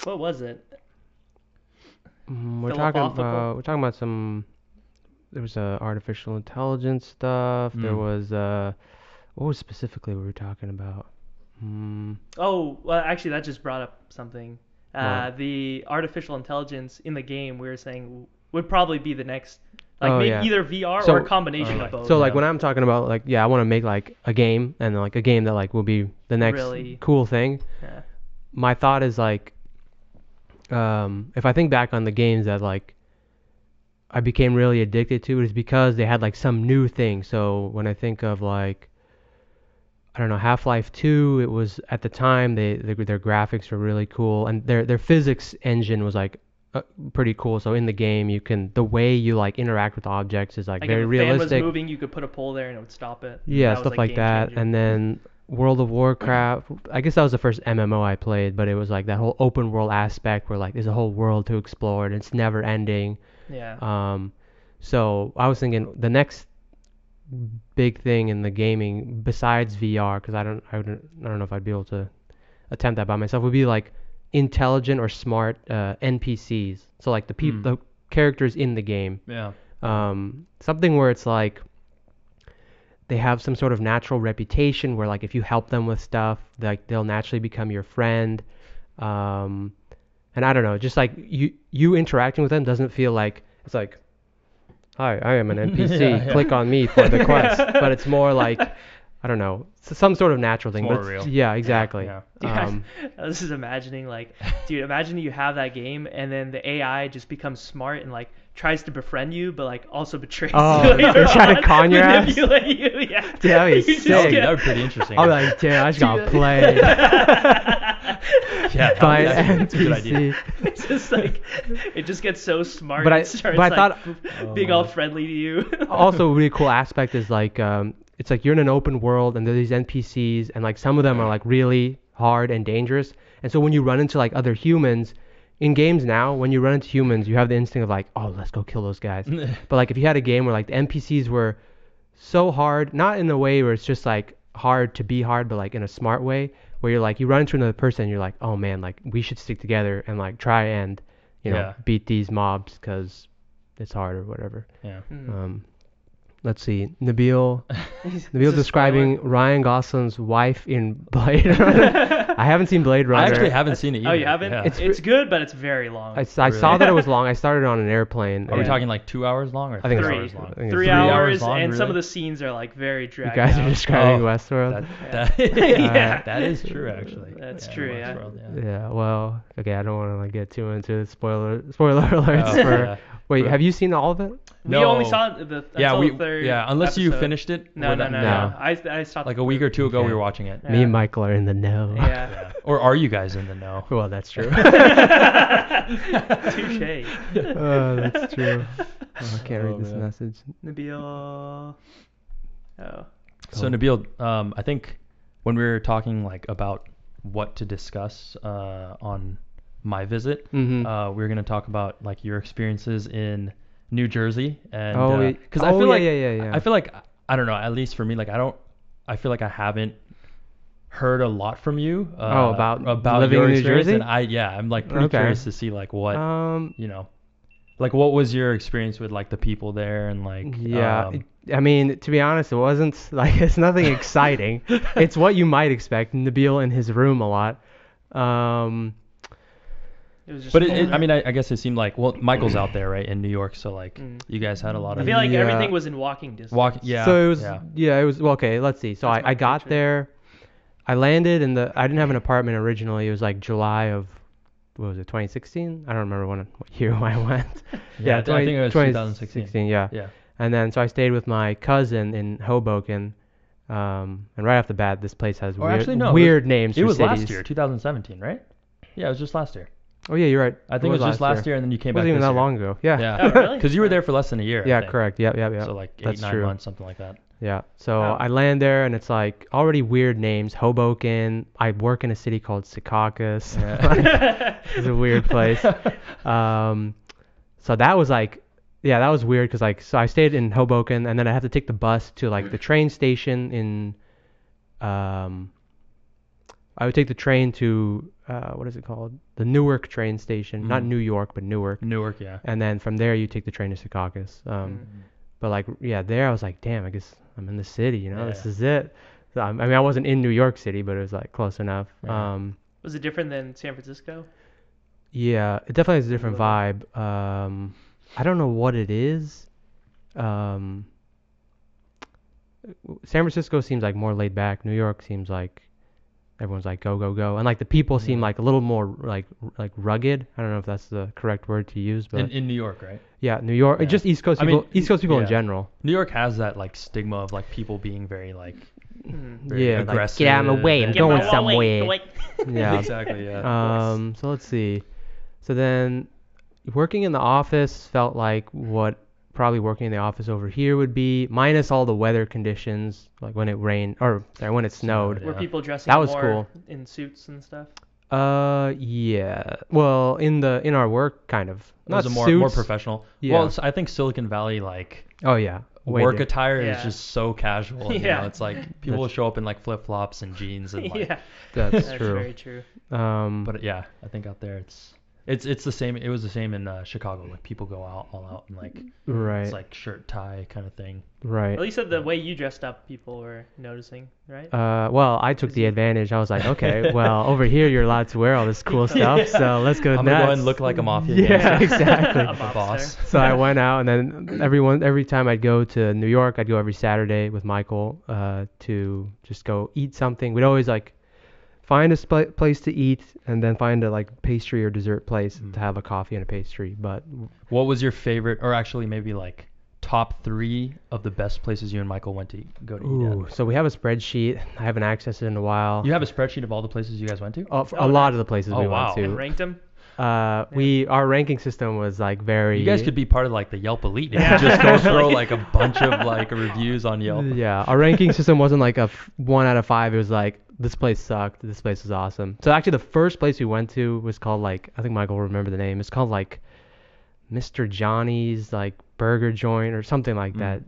What was it? We're talking Philosophical? about some. There was artificial intelligence stuff. There Mm. was what was specifically we were talking about? Oh, well, actually, that just brought up something. What? The artificial intelligence in the game we were saying would probably be the next, like Oh, maybe yeah. either VR So- or a combination Oh, of both. So like Yeah. when I'm talking about like I want to make like a game and like a game that like will be the next Really- cool thing. Yeah. My thought is like if I think back on the games that like I became really addicted to, is because they had like some new thing. So when I think of like I don't know, Half-Life 2, it was at the time their graphics were really cool and their physics engine was like pretty cool. So in the game, the way you like interact with objects is like Like very if a fan was realistic. moving, you could put a pole there and it would stop it. Yeah, That was, stuff like that. game-changing. And then World of Warcraft, I guess that was the first MMO I played, but it was like that whole open world aspect where like there's a whole world to explore and it's never ending. Yeah. So I was thinking the next big thing in the gaming besides VR, because I don't know if I'd be able to attempt that by myself, would be like intelligent or smart NPCs. So like the characters in the game. Yeah. Something where it's like they have some sort of natural reputation where like if you help them with stuff, like they'll naturally become your friend. And I don't know, just like you interacting with them doesn't feel like it's like, hi, I am an NPC. Yeah. Click on me for the quest. But it's more like, I don't know, some sort of natural thing. more but real. Yeah, exactly. Yeah. Dude, I was just imagining, like, dude, imagine you have that game and then the AI just becomes smart and like tries to befriend you, but like also betrays Oh, you later they're trying to on, con your ass? manipulate you. Yeah. Dude, that'd be You just sick. get- That would be pretty interesting. I'll be like, damn, I just got played Yeah, by that's an a good idea. NPC. It's just like it just gets so smart. But and I starts, but I like, thought being all friendly to you. also a really cool aspect is like it's like you're in an open world and there's these NPCs and like some of them are like really hard and dangerous. And so when you run into like other humans in games now, when you run into humans, you have the instinct of like, oh, let's go kill those guys. But like if you had a game where like the NPCs were so hard, not in a way where it's just like hard to be hard, but like in a smart way where you're like you run into another person and you're like, oh man, like we should stick together and like try and Yeah. beat these mobs because it's hard or whatever. Yeah. Let's see. Nabil Is this describing Ryan Gosling's wife in Blade Runner. I haven't seen Blade Runner. I actually haven't seen it either. Oh, you haven't? Yeah. It's good, but it's very long. I saw that it was long. I started on an airplane. Are we and talking like 2 hours long or I think 3 Three. hours long? I think it's 3 3 hours, long, and some really? of the scenes are like very You dragged guys out. are describing Oh, Westworld. Yeah. That is true actually. That's Yeah, true, yeah. Westworld, Yeah. Well, okay. I don't want to like get too into spoiler alerts Oh, for. yeah. Wait, But- have you seen all of it? We No. only saw the until the third unless you episode. finished it. No, no, no, No. no. I stopped Like a week or two ago, Okay. we were watching it. Me and Michael are in the know. Yeah. Yeah. Or are you guys in the know? Well, that's true. Touche. Oh, that's true. Oh, I can't read this man. message. Nabil. Oh. So Nabil, I think when we were talking like about what to discuss on my visit, Mhm. we were gonna talk about like your experiences in New Jersey and Oh, because I feel yeah, like yeah. I feel like I don't know, at least for me, like I feel like I haven't heard a lot from you about living your in New experience, Jersey? and I'm like pretty Okay. curious to see like what Um, like what was your experience with like the people there and like yeah. I mean, to be honest, it wasn't like it's nothing exciting. It's what you might expect. Nabil in his room a lot. It was just But cool. I mean, I guess it seemed like, well, Michael's out there, right, in New York, so like you guys had a lot I of feel like Yeah. everything was in walking distance. Yeah. So it was, yeah. it was, well, okay, let's see. So That's my I got picture. there, I landed I didn't have an apartment originally. It was like July of, what was it, 2016? I don't remember what year I went. Yeah, I think it was 2016, yeah. Yeah. And then, so I stayed with my cousin in Hoboken. And right off the bat, this place has Or weird, actually, no, weird names It for was cities. last year, 2017, right? Yeah, it was just last year. Oh, yeah, you're right. I think it was just last year, and then you came It back wasn't even this that year. long ago. Yeah. Yeah. Oh, really? Because you were there for less than a year. I Yeah, think. correct. Yep. So like 8, That's 9 true. months, something like that. Yeah. So Wow. I land there and it's like already weird names. Hoboken. I work in a city called Secaucus. Yeah. It's a weird place. So that was like, yeah, that was weird because like, so I stayed in Hoboken and then I had to take the bus to like the train station in, I would take the train to, what is it called? The Newark train station. Not Mhm. New York, but Newark. Newark, yeah. And then from there you take the train to Secaucus. But like, yeah, there I was like, damn, I guess I'm in the city, you know, this Yeah. is it. So, I mean, I wasn't in New York City, but it was like close enough. Yeah. Was it different than San Francisco? Yeah, it definitely has a different vibe. I don't know what it is. San Francisco seems like more laid back. New York seems like everyone's like go go go, and like the people seem like a little more like rugged. I don't know if that's the correct word to use, but In New York, right? yeah, New York. Yeah. Just East Coast I people. mean, East Coast people in yeah. general. New York has that like stigma of like people being very like very Yeah, like, aggressive. get out of my way, I'm and- going somewhere. Wait. Yeah. Exactly. Yeah. So let's see. So then, working in the office felt like what probably working in the office over here would be, minus all the weather conditions, like when it rained or sorry, when it snowed. Were Yeah. people dressing That was more cool. in suits and stuff? Yeah. Well, in our work, kind of. It was Not a more suits. professional. Yeah. Well, I think Silicon Valley like Oh yeah. Way work different. attire is Yeah. just so casual. You Yeah. know, it's like people will show up in like flip flops and jeans and like. Yeah, That's that's true. very true. But yeah, I think out there it's the same. It was the same in Chicago. Like people go out all out and like right. it's like shirt tie kind of thing. Right. At least the way you dressed up, people were noticing, right? Well, I took the advantage. I was like, okay, well, over here you're allowed to wear all this cool stuff, so let's go I'm gonna go ahead nuts. and look like a mafia Yeah, gangster. exactly. A The mobster. boss. So I went out, and then every time I'd go to New York, I'd go every Saturday with Michael to just go eat something. We'd always like find a place to eat, and then find a like pastry or dessert place to have a coffee and a pastry. But What was your favorite, or actually maybe like top 3 of the best places you and Michael went to go to eat at? so we have a spreadsheet. I haven't accessed it in a while. You have a spreadsheet of all the places you guys went to? A lot of the places Oh, we wow. went And to. ranked them. Our ranking system was like very. You guys could be part of like the Yelp elite if Yeah. you just go throw like a bunch of like reviews on Yelp. Yeah, our ranking system wasn't like a 1 out of 5. It was like, this place sucked, this place was awesome. So actually the first place we went to was called like, I think Michael will remember the name. It's called like Mr. Johnny's like burger joint or something like that.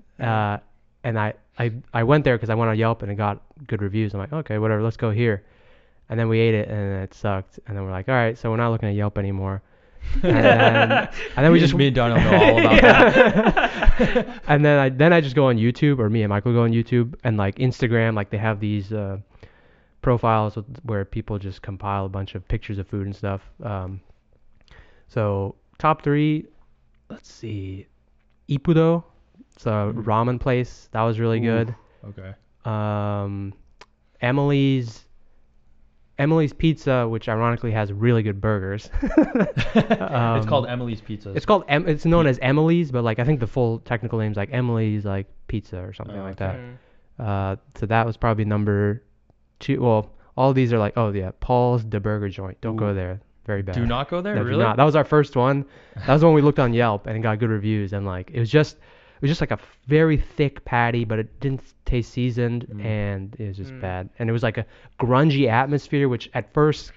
And I went there because I went on Yelp and it got good reviews. I'm like, okay, whatever, let's go here. And then we ate it and it sucked. And then we're like, all right, so we're not looking at Yelp anymore. And then we just me and Daniel know all about that. And then I just go on YouTube, or me and Michael go on YouTube and like Instagram, like they have these profiles where people just compile a bunch of pictures of food and stuff. So top 3, let's see, Ippudo, it's a ramen place that was really good. Okay. Emily's Pizza, which ironically has really good burgers. It's called Emily's Pizza. It's known as Emily's, but like I think the full technical name's like Emily's like Pizza or something like that. So that was probably number 2. Well, all of these are like, oh yeah, Paul's the Burger Joint. Don't go there. Very bad. Do not go there, No, do really? not. That was our first one. That was the one we looked on Yelp and it got good reviews, and like it was just like a very thick patty, but it didn't taste seasoned, and it was just bad. And it was like a grungy atmosphere, which at first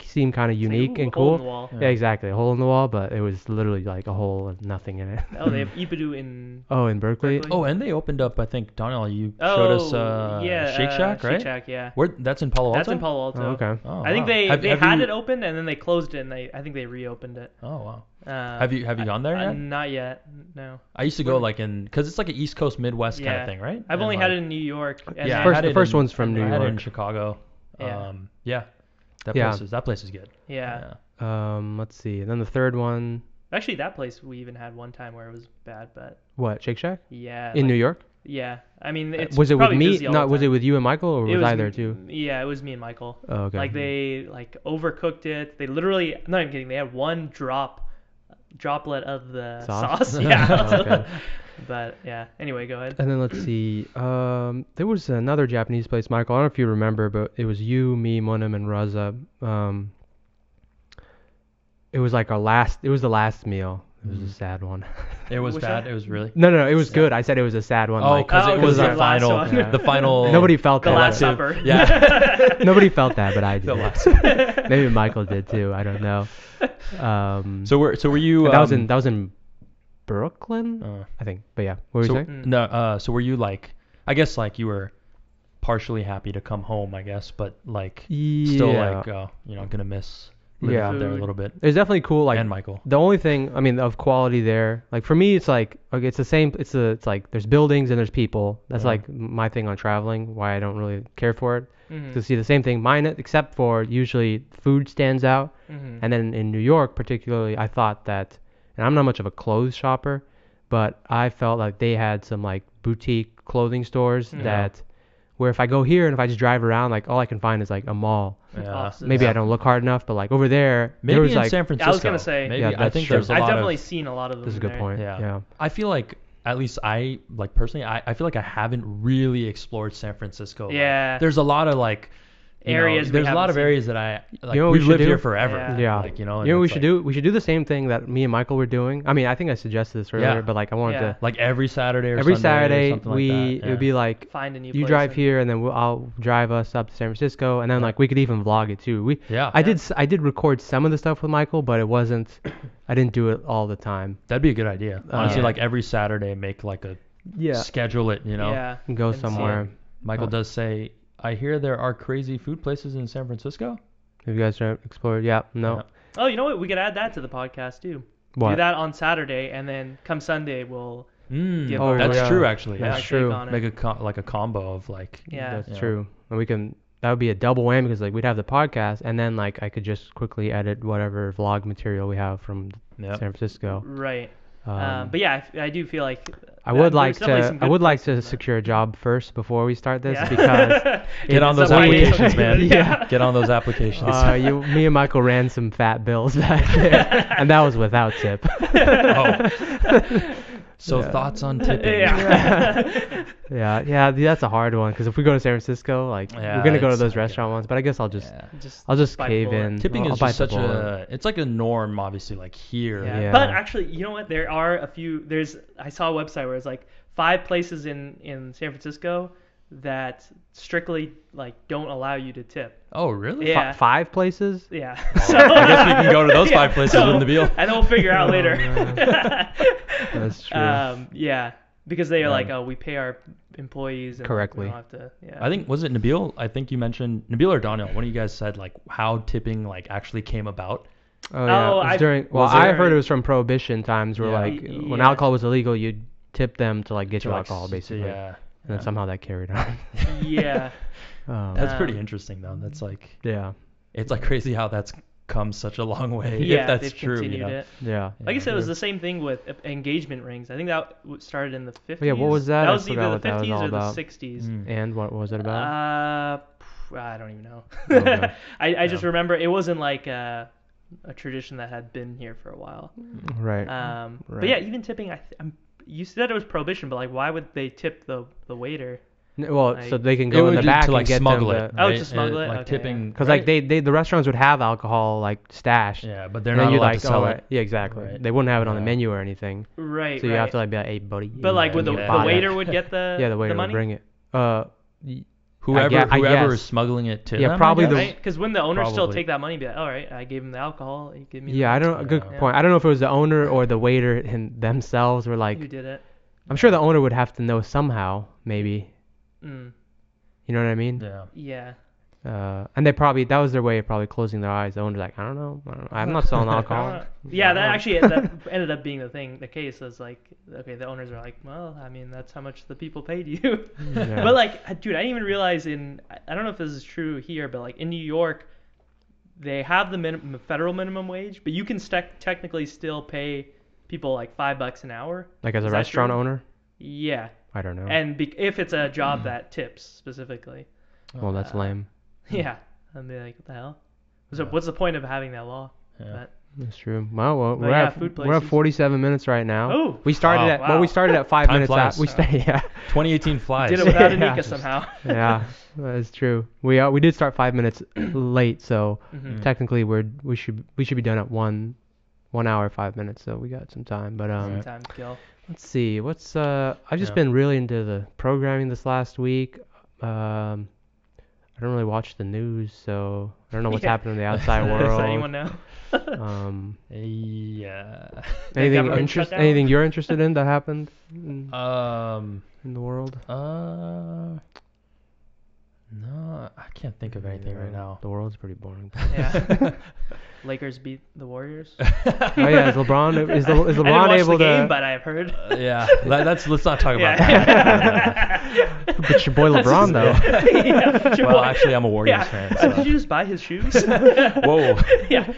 seemed kind of unique and hole cool. in the wall. Yeah, exactly, a hole in the wall, but it was literally like a hole with nothing in it. Oh, they have Ippudo in. Oh, in Berkeley? Berkeley? Oh, and they opened up, I think, Daniel, you showed us Shake Shack, right? Shake Shack, yeah. That's in Palo Alto? That's in Palo Alto. Oh, okay. Oh, I think wow. they Have had you- it open and then they closed it, and I think they reopened it. Oh, wow. Have you gone there yet? Not yet. No. I used to go like because it's like an East Coast Midwest kind Yeah. of thing, right? I've And, only like, had it in New York. And Yeah, then- I had The it first in- one's from New I had it in York. Chicago. Yeah. Yeah. That Yeah. place is good. Yeah. Let's see. And then the third one, Actually, that place we even had one time where it was bad, but what? Shake Shack yeah. in New York? Yeah. I mean, it's Was it with probably me? busy all No, the was it time. with you and Michael, or It was I me- there too? Yeah, it was me and Michael. Oh, okay. Like they overcooked it. They literally, I'm not even kidding. They had one droplet of the Sauce? sauce. Yeah. Okay. But yeah. Anyway, go ahead. And then let's see. There was another Japanese place, Michael. I don't know if you remember, but it was you, me, Monim, and Raza. It was like it was the last meal. It was a sad one. It was Which bad. one? It was really. No, it was good. I said it was a sad one. Oh, like, because Oh, it was the the last final. one. Yeah. The final. nobody felt The that. Last collective- Supper. Yeah. Nobody felt that, but I did. The last. Maybe Michael did too. I don't know. So were you? that was in Brooklyn, uh, I think. But yeah, what were you so saying? no. So were you like? I guess like you were partially happy to come home, I guess, but like still like gonna miss living Yeah. out there a Food. little bit. It's definitely cool. Like And Michael. the only thing, I mean, of quality there, like for me, it's like, okay, it's the same. It's like there's buildings and there's people. That's Yeah. like my thing on traveling. Why I don't really care for it. Mhm. To see the same thing, except for usually food stands out. Mhm. And then in New York, particularly, I thought that, and I'm not much of a clothes shopper, but I felt like they had some like boutique clothing stores that, where if I go here and if I just drive around, like all I can find is like a mall. Yeah. Offices. Maybe I don't look hard enough, but like over there, Maybe there was in like, San Francisco. I was gonna say- Maybe Yeah, I that's think true. there's a I've lot definitely of. seen a lot of them. this is a good there. point. Yeah. Yeah. I feel like at least I like personally I feel like I haven't really explored San Francisco. Like, Yeah. there's a lot of like you know, areas. there's a lot of seen. areas that I like. You know what we've we should lived do? here forever. Yeah. Yeah. Like, you know. You know what we it's should like- do? We should do the same thing that me and Michael were doing. I mean, I think I suggested this earlier, Yeah. but like I wanted Yeah. to. Like every Saturday or Every Sunday or Saturday, something like we that. it would be like Find a new you place drive and- here, and then I'll drive us up to San Francisco, and then like we could even vlog it too. Yeah. I did record some of the stuff with Michael, but it wasn't. I didn't do it all the time. That'd be a good idea. Honestly, Yeah. like every Saturday, make like a schedule it. You know. Yeah. Go and see somewhere. it. Michael does say, I hear there are crazy food places in San Francisco. Have you guys explored? Yeah. No. Yeah. Oh, you know what? We could add that to the podcast too. What? Do that on Saturday, and then come Sunday we'll give Oh, our, that's yeah. true. Actually, That's our yeah. take true. on it. Make like a combo of like. Yeah. That's Yeah. true. And we can. That would be a double whammy because like we'd have the podcast, and then like I could just quickly edit whatever vlog material we have from Yeah. San Francisco. Right. Um, But yeah, I do feel like I would there's like definitely to. some I good would like places to in secure a job first before we start this there. because Get on those It's a way- applications, man. Yeah. Get on those applications. me and Michael ran some fat bills back there, and that was without tip. So Yeah. thoughts on tipping? Yeah. yeah, that's a hard one because if we go to San Francisco, like Yeah, we're gonna go to it's those like restaurant ones. But I guess I'll just Yeah. Bite the cave bullet. in. Tipping I'll is bite just the such bullet. it's like a norm, obviously, like here. Yeah. Yeah. But actually, you know what? There are a few. I saw a website where it's like 5 places in San Francisco that strictly like don't allow you to tip. Oh, really? Yeah. 5 places. Yeah. I guess we can go to those 5 places in the deal. And then we'll figure out Oh, later. That's true. Yeah, because they are Yeah. like, oh, we pay our employees and Correctly. We don't have to. Yeah. I think, was it Nabil? I think you mentioned Nabil or Daniel. One of you guys said like how tipping like actually came about. Oh yeah. Oh, It was I- during. Well, was I there- heard it was from Prohibition times, where Yeah. like when Yeah. alcohol was illegal, you'd tip them to like get to, you like, alcohol, s- basically. Yeah. And then somehow that carried on. Yeah. That's pretty Um, interesting though. That's like Yeah. it's like crazy how that's come such a long way. Yeah, if that's they've true. continued You know? it. Yeah. Like I said, it was Yeah. the same thing with engagement rings. I think that started in the 50s. Oh, yeah, what was that? That I was forgot either what the that was 50s all or the about. 60s. Mm. And what was it about? I don't even know. Okay. I just remember it wasn't like a tradition that had been here for a while. Right. But Right. yeah, even tipping, you said it was prohibition, but like, why would they tip the waiter? Well, like- so they can It go in would the be back to like and get smuggle them it. to, Oh, right? to smuggle it? Like Okay, tipping. because right? like the restaurants would have alcohol like stashed. Yeah, but they're And then not you allowed like to sell right. it. Yeah, exactly. Right. They wouldn't have it on the Yeah. menu or anything. Right. So you right. have to like be like, hey buddy. But like, would the Yeah. waiter would get the Yeah, the waiter money? would bring it. Whoever I whoever guess. is smuggling it to Yeah, them, I probably guess? the- Right? Because when the owners still Probably. take that money, be like, all right, I gave him the alcohol. He gave me. Yeah, I the don't. Good Yeah. point. I don't know if it was the owner or the waiter themselves were who like. did it. I'm sure the owner would have to know somehow, maybe. Mm, You know what I mean? Yeah. yeah. And they probably that was their way of probably closing their eyes. The owner's like, I don't know. I'm not selling alcohol. Yeah, that ended up being the case. Was like, okay, the owners are like, well, I mean, that's how much the people paid you. Yeah. But like, dude, I didn't even realize I don't know if this is true here, but like in New York, they have the federal minimum wage, but you can technically still pay people like $5 an hour. Like as a Is that restaurant true? owner? Yeah, I don't know. and if it's a job that tips specifically. Well, that's lame. Yeah, I'd be like, what the hell? So Yeah. what's the point of having that law? Yeah. But, That's true. Well, But we're yeah, at food we're at places. 47 minutes right now. Oh, We started Wow. at well, we Wow. started at 5 Time minutes flies. out. We started yeah. 2018 flies. did it without Yeah. Anika somehow. Yeah, that is true. We did start 5 minutes late, so Mhm. technically we should be done at 1 hour 5 minutes, so we got some time. But Right. Time to kill. let's see. What's I've just Yeah. been really into the programming this last week. I don't really watch the news, so I don't know what's Yeah. happening in the outside Does world. anyone know? Yeah. Anything government shutdown? anything you're interested in that happened in the world? No, I can't think of anything right now. The world's pretty boring. Yeah. Lakers beat the Warriors. Oh yeah, is LeBron I didn't LeBron watch able the game, to? but I've heard. Yeah, let's not talk about Yeah. that. But your boy LeBron though. Yeah. Well, actually, I'm a Warriors Yeah. fan. Did So. you just buy his shoes? Whoa. Yeah.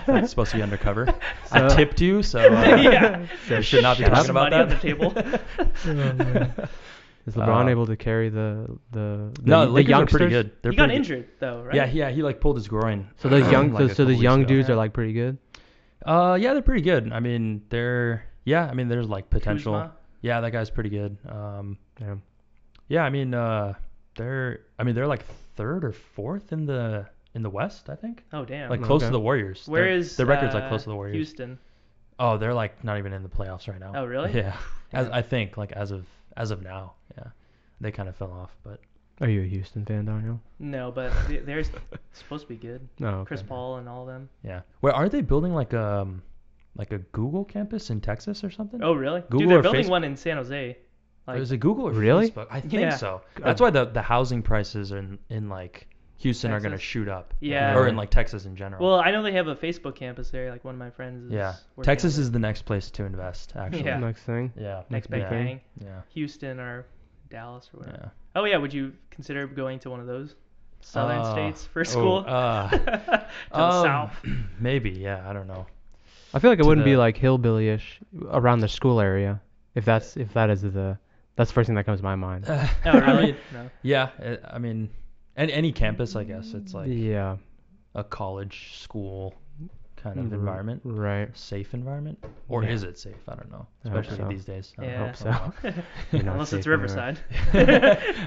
That's supposed to be undercover. I So- tipped you, so Yeah. we should not be Shut up. talking about Money on the that. table. Is LeBron Uh, able to carry the No, the the Lakers are youngsters? pretty good. They're He got pretty good. injured though, right? Yeah, he like pulled his groin. So those young like a so couple those weeks young ago. dudes Yeah. are like pretty good. Yeah, they're pretty good. I mean, there's like potential. Kuzma? Yeah, that guy's pretty good. Yeah. Yeah, I mean, they're like third or fourth in the West, I think. Oh damn. Like close Okay. to the Warriors. Where is their record's like close to the Warriors. Houston? Oh, they're like not even in the playoffs right now. Oh really? Yeah. Damn. I think like as of now, yeah. They kind of fell off, but Are you a Houston fan, Daniel? No, but they're supposed to be good. No. Okay. Chris Paul and all of them. yeah. Where are they building like a Google campus in Texas or something? Oh really? Google Dude, they're or building Facebook? one in San Jose. Like, Is it Google or Really? Facebook? I think Yeah. so. That's why the housing prices in like Houston are gonna Texas? shoot up. Yeah. Or in like Texas in general. well, I know they have a Facebook campus there. Like one of my friends is yeah. working Texas on is it. the next place to invest, actually. Yeah. Next thing. Yeah. next big big thing. thing. Yeah. Houston or Dallas or whatever. Yeah. Oh yeah, would you consider going to one of those southern states for school? to to the south. Maybe, yeah. I don't know. I feel like it To wouldn't be the- like hillbilly-ish around the school area. If that is that's the first thing that comes to my mind. Oh I really? mean, No. yeah. I mean, any campus, I guess. It's like Yeah. a college, school kind of R- environment. Right. Safe environment? Or Yeah. is it safe? I don't know. I hope Especially so. these days. I Yeah. hope so. You're not Unless it's safe anywhere. Riverside.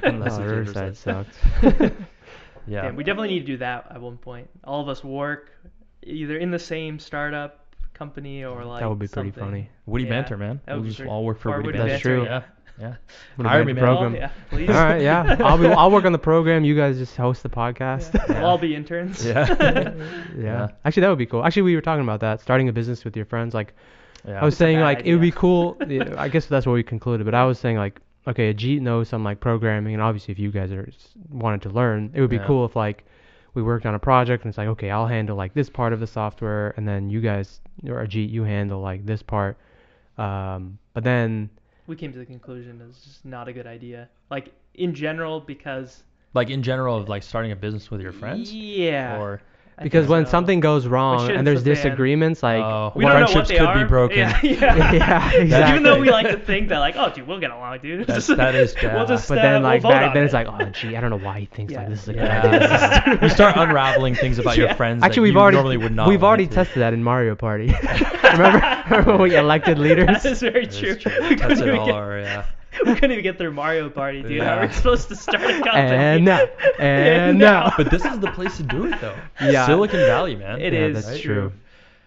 Unless Oh, it's Riverside Riverside. sucks. Yeah. Yeah, we definitely need to do that at one point. All of us work either in the same startup company or like That would be pretty something. funny. Witty Yeah, banter, man. that would We'll be just pretty- all work for or Witty Witty banter. That's true. Yeah. Yeah. Would Hire have me, been man. the program. Oh, yeah, please. All right, yeah. I'll work on the program. You guys just host the podcast. Yeah. Yeah. We'll all be interns. Yeah. Yeah. Yeah. Actually, that would be cool. Actually, we were talking about that, starting a business with your friends. Like, Yeah. I was It's a saying, bad like, it would be idea. cool. Yeah, I guess that's what we concluded. But I was saying, like, okay, Ajit knows some like programming, and obviously, if you guys wanted to learn, it would be Yeah. cool if like we worked on a project and it's like, okay, I'll handle like this part of the software, and then you guys or Ajit, you handle like this part. But then We came to the conclusion it's just not a good idea. Like in general, because Like in general, of like starting a business with your friends? Yeah. Or I because think when so. something goes wrong shit's and there's the fan. disagreements, like We don't know what friendships they could are. be broken. Yeah, yeah, exactly. Even though we like to think that, like, oh, dude, we'll get along, dude. That is bad. We'll just, But then we'll like vote back on then it. it's like, oh gee, I don't know why he thinks like Yeah. this is a good Yeah. idea. You start unraveling things about your Yeah. friends Actually, that you normally would not. we've want already to. tested that in Mario Party. Remember when we elected leaders? That is very That true. is true. We That's couldn't it even all, get- or, yeah. we couldn't even get through Mario Party, dude. How Yeah. are we supposed to start a company? And no, and And no. no. But this is the place to do it, though. Yeah. Silicon Valley, man. It Yeah, is that's true. true.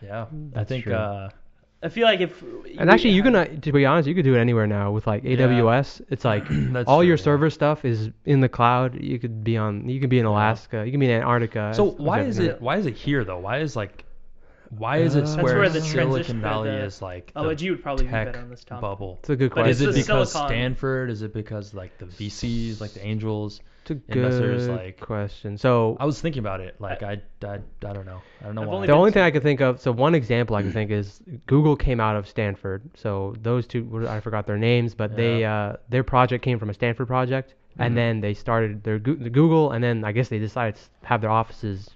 Yeah. I That's think. true. I feel like if And actually, you can, to be honest, you could do it anywhere now with like AWS. It's like That's all true, your yeah. server stuff is in the cloud. You could be in Alaska. You can be in Antarctica. So It's- why it's is everywhere. it? Why is it here though? Why is it That's where where the Silicon transition- Valley the- is like Oh, the but you would probably be tech better on this topic. bubble? It's a good But question. Is it the because Silicon- Stanford? Is it because like the VCs, like the angels? It's a investors, good like- question. So I was thinking about it. Like I don't know. I don't know I've why. only the been only to- thing I could think of, so one example I could think is Google came out of Stanford. So those two, I forgot their names, but their project came from a Stanford project, Mhm. and then they started the Google, and then I guess they decided to have their offices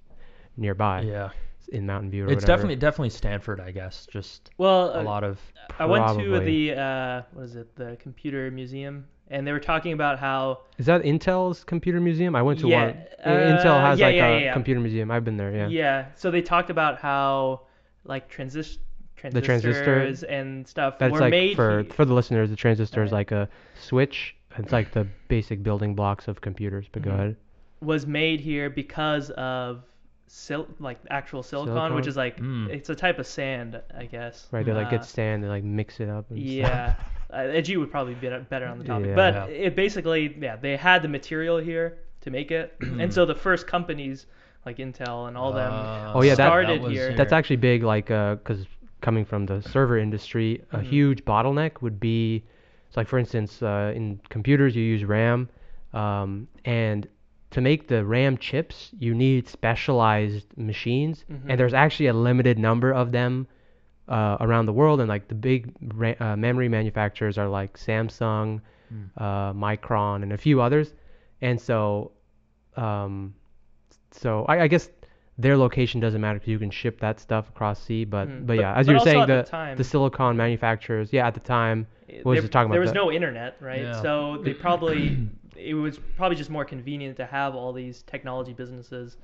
nearby Yeah. in Mountain View or It's whatever. definitely Stanford, I guess. Just Well, a lot of. I went to Probably. the what is it? The computer museum, and they were talking about how Is that Intel's computer museum? I went to Yeah, one. Intel has yeah, like yeah, a yeah. computer museum. I've been there. Yeah. yeah. So they talked about how like transistors and stuff That's were like made for he- the listeners, the transistor is Right. like a switch. It's like the basic building blocks of computers. But go Mhm. ahead. was made here because of like actual silicon, which Silicon? is like Mm. it's a type of sand, I guess. Right, they like Uh, get sand, they like mix it up. And Yeah. stuff. Edgy would probably be better on the topic. Yeah. But it basically, they had the material here to make it. And so the first companies like Intel and all them Oh, yeah, that- started was here. That's actually big, like, because coming from the server industry, a Mhm. huge bottleneck would be, so like for instance, in computers you use RAM, and to make the RAM chips you need specialized machines, Mhm. and there's actually a limited number of them around the world, and like the big memory manufacturers are like Samsung, Micron, and a few others, and so I guess their location doesn't matter because you can ship that stuff across sea, but yeah, as but you were also saying, at the time- the silicon manufacturers, yeah, at the time, what was it talking about? There was no internet, right? Yeah. So it was probably just more convenient to have all these technology businesses.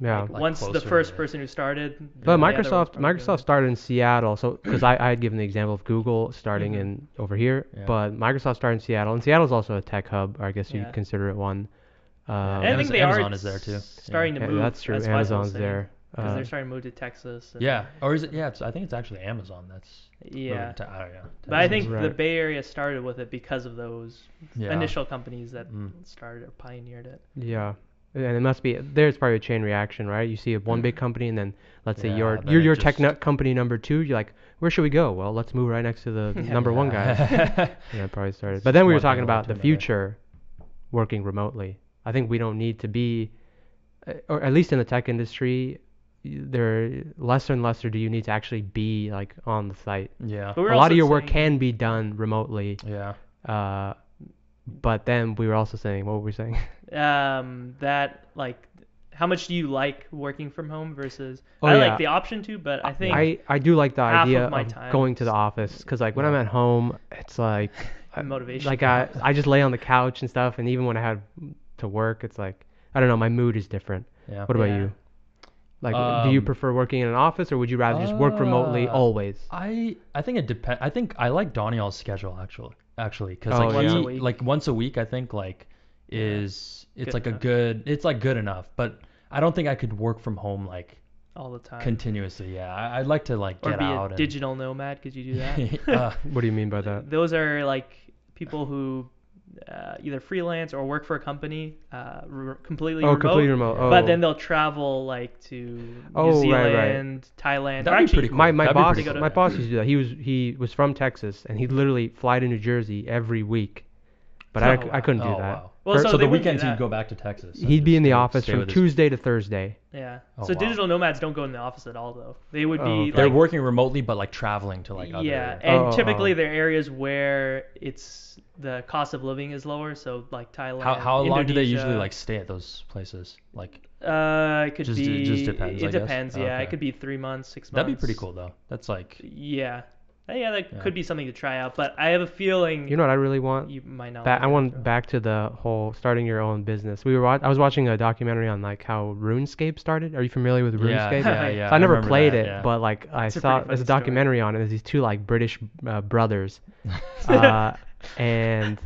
yeah. Like, Like once the closer, first yeah. person who started. But the other was Microsoft probably doing it. started in Seattle, so because I had given the example of Google starting Mhm. in over here, Yeah. but Microsoft started in Seattle, and Seattle's also a tech hub, or I guess Yeah. you'd consider it one. And I think they Amazon are is there too. starting to Yeah, move. that's true. as Faisal was Amazon's saying, there. because they're starting to move to Texas. And, Yeah, or is it? Yeah, I think it's actually Amazon that's Yeah. moving to, I don't know, But I Texas. think the Right. Bay Area started with it because of those Yeah. initial companies that Mm. started or pioneered it. Yeah. And it must be there's probably a chain reaction, right? You see one big company, and then let's say Yeah, you're then you're it your just- company number 2. You're like, where should we go? Well, let's move right next to the number one guy. guy. Yeah, it probably started. But then we were One thing talking led about to the another. future, working remotely. I think we don't need to be, or at least in the tech industry, there lesser and lesser do you need to actually be like on the site. Yeah. But we're A lot also of your work saying- can be done remotely. Yeah. But then we were also saying, what were we saying? That like how much do you like working from home versus Oh, I yeah. like the option to, but I think I do like the half of idea my of time going to the is- office because like when I'm Yeah. at home, it's like motivation. like I just lay on the couch and stuff, and even when I had to work, it's like I don't know, my mood is different. Yeah. What about Yeah. you? Like, do you Um, prefer working in an office, or would you rather just work remotely always? I think it depends. I think I like Daniel's schedule actually because Oh, like yeah. Once a he week. like once a week I think like is it's Good like enough. it's like good enough, but I don't think I could work from home like all the time. continuously. Yeah, I'd like to like Or get be out a digital nomad. Could you do that? and What do you mean by that? Those are like people who either freelance or work for a company, completely Oh, remote. completely remote. Oh. But then they'll travel like to New Oh, right, Zealand, Thailand. That'd or be actually, pretty cool. my That'd be boss pretty cool. my boss used to do that. He was from Texas, and he'd literally fly to New Jersey every week. But Oh, I wow. couldn't do oh that. wow. Well, so so they the wouldn't do weekends he'd that. go back to Texas. and He'd be just in the stay- office stay from with his- Tuesday to Thursday. Yeah. Oh, So wow. digital nomads don't go in the office at all, though. They would Oh, be okay. They're like, working remotely, but like traveling to like other. yeah, and Oh, typically oh. they're areas where it's the cost of living is lower. So like Thailand. How long do they usually Indonesia. like stay at those places? Like It could Just- be. it just depends, It I guess. depends. Yeah, Okay. it could be 3 months, 6 months. that'd be pretty cool though. That's like Yeah. Yeah, that Yeah. could be something to try out. But I have a feeling You know what I really want? you might not. That I like it want after all. back to the whole starting your own business. I was watching a documentary on like how RuneScape started. Are you familiar with RuneScape? yeah. So So I never remember played that, it, yeah. but like I It's a saw pretty there's a funny story. documentary on it. There's these two like British brothers, and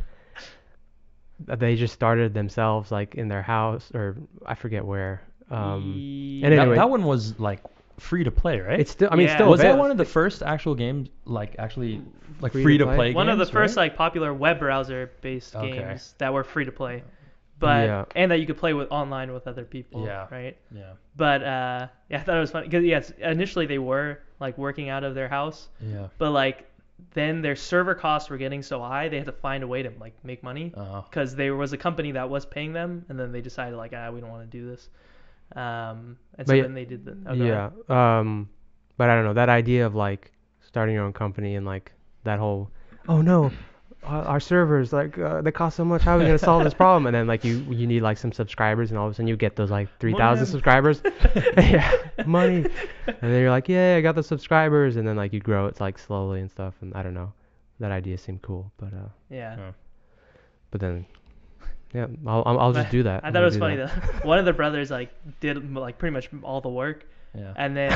they just started themselves like in their house or I forget where. Ye- and that, anyway, that one was like free to play, right? it's still. I mean, it's Yeah. still was that available. one of the first actual games like actually like Free free to to play? play One of the games, first right? like popular web browser based Okay. games that were free to play, but Yeah. and that you could play with online with other people. Yeah. Right. Yeah. But yeah, I thought it was funny because yes, initially they were like working out of their house, Yeah. but like then their server costs were getting so high they had to find a way to like make money because there was a company that was paying them, and then they decided like we don't want to do this, and so But yeah- then they did the. Oh, go ahead. Yeah. But I don't know that idea of like starting your own company and like that whole. Oh no. Our servers like they cost so much. How are we gonna solve this problem? And then like you need like some subscribers, and all of a sudden you get those like 3,000 Money. subscribers. Yeah, money. And then you're like, yeah, I got the subscribers, and then like you grow it like slowly and stuff. And I don't know, that idea seemed cool, but Yeah. but then yeah, I'll just do that. I I'm thought it gonna was do funny that. that one of the brothers like did like pretty much all the work, Yeah. and then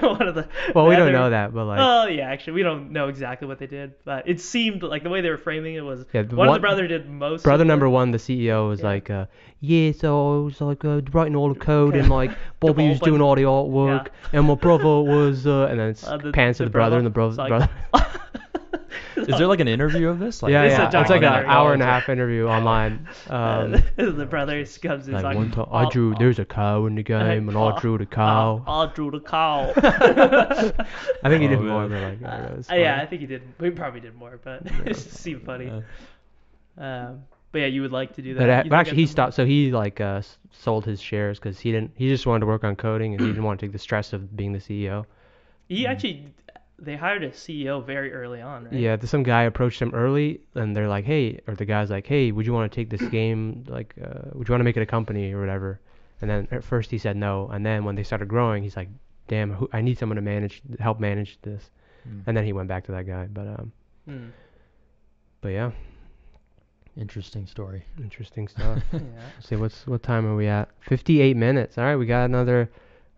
one of the. Well, the we don't other- know that, but like Oh yeah, actually we don't know exactly what they did, but it seemed like the way they were framing it was Yeah, one of the brother did most. of brother the number work. one, the CEO, was Yeah. like, yeah, so I was like writing all the code, and like Bobby was doing all the artwork, and my brother was, and then it's the- pans to the the brother, and the brother brother. was like- Is there like an interview of this? Like, Yeah, It's a yeah, it's like an documentary. hour and a half interview online. The brother comes in Like like one time, I drew. There's a cow in the game, and I drew the cow. I drew the cow. I think he did Oh, more, man. but like, it was Yeah, I funny. think he did. He probably did more, but it just seemed funny. But yeah, you would like to do that. But, You but think actually, he that's stopped. So he like sold his shares because he didn't. He just wanted to work on coding, and he didn't want to take the stress of being the CEO. He actually, they hired a CEO very early on, right? Yeah, some guy approached him early, and they're like, "Hey," or the guy's like, "Hey, would you want to take this game? Like, would you want to make it a company or whatever?" And then at first he said no, and then when they started growing, he's like, "Damn, I need someone to help manage this." And then he went back to that guy. Hmm. But yeah, Interesting story. interesting stuff. Yeah. Let's see, what time are we at? 58 minutes. All right, we got another.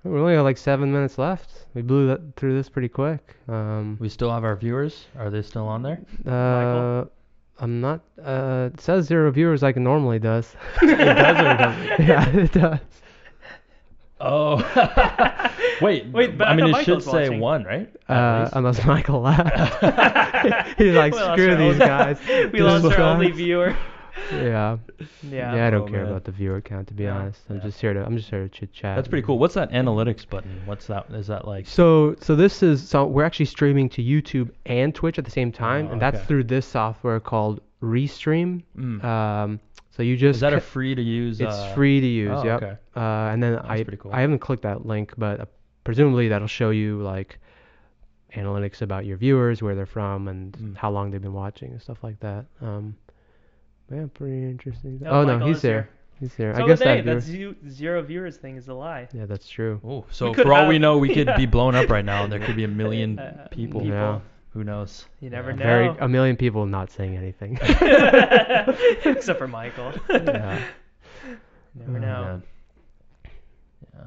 We only got like 7 minutes left. We blew through this pretty quick. We still have our viewers. Are they still on there? Uh, I'm not. It says 0 viewers like it normally does. It does or it doesn't? Yeah, it does. Oh. Wait, but I mean, thought it should Michael's say watching. 1, right? At least. Unless Michael left. He's like, We lost screw our these own- guys. We lost Just our only watch. viewer. Yeah. Yeah. Yeah, I don't Oh, care man. about the viewer count, to be Yeah. honest. I'm Yeah. just here to chit chat. That's pretty cool. What's that analytics button? What's that? Is that like? So we're actually streaming to YouTube and Twitch at the same time, Oh, and that's okay. through this software called Restream. Mm. So you just Is that a free to use? it's free to use. Oh, Yep. okay. And then That's pretty cool. I haven't clicked that link, but presumably that'll show you like analytics about your viewers, where they're from, and how long they've been watching and stuff like that. Yeah, pretty interesting. No, Oh no, Michael he's is there. here. He's there. So I guess hey, that that 0 viewers thing is a lie. yeah, that's true. Oh, so could for all have- we know, we could yeah. be blown up right now. There could be a million people. people. Yeah. Who knows? You never Yeah. know. A million people not saying anything. Except for Michael. Yeah. Never Oh, know. Man. Yeah.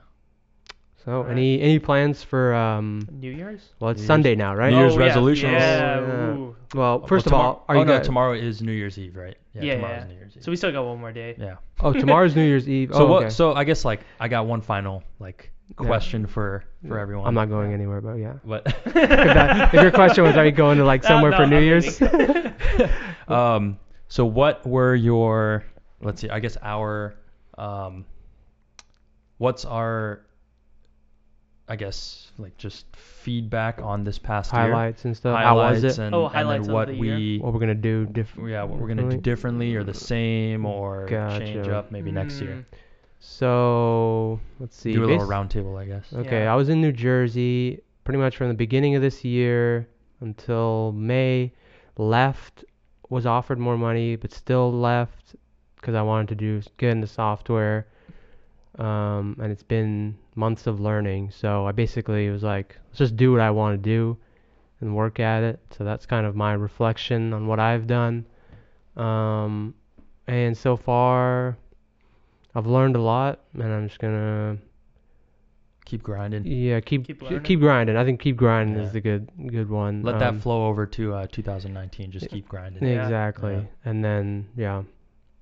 So Alright. any plans for New Year's? well, it's New Sunday Year's- now, right? New Year's Oh, yeah. resolutions. Yeah. Yeah. Ooh. Well, first of tomorrow, all, are you no, guys tomorrow is New Year's Eve, right? Yeah, tomorrow's yeah. New Year's Eve. So we still got one more day. yeah. Oh, tomorrow's New Year's Eve. So Oh, what? okay. So I guess like I got one final like question for everyone. I'm not going anywhere, but yeah. What? If your question was, are you going to like somewhere for No, New I'm Year's? leaving. So what were your? Let's see. I guess what's our? I guess like just feedback on this past year. Highlights and stuff. How was Highlights it? and, Oh, and highlights then of what the we What we're gonna do what we're gonna do differently or the same or change Gotcha. up maybe next year. So let's see. Do a little round table, I guess. Okay, Yeah. I was in New Jersey pretty much from the beginning of this year until May. Left, was offered more money, but still left because I wanted to get into software. And it's been months of learning. So I basically was like, let's just do what I want to do and work at it. So that's kind of my reflection on what I've done. And so far, I've learned a lot, and I'm just gonna Keep grinding. Keep learning. keep grinding. I think keep grinding Yeah. is the good one. Let that flow over to 2019. Just keep grinding. Yeah. Exactly. Yeah. And then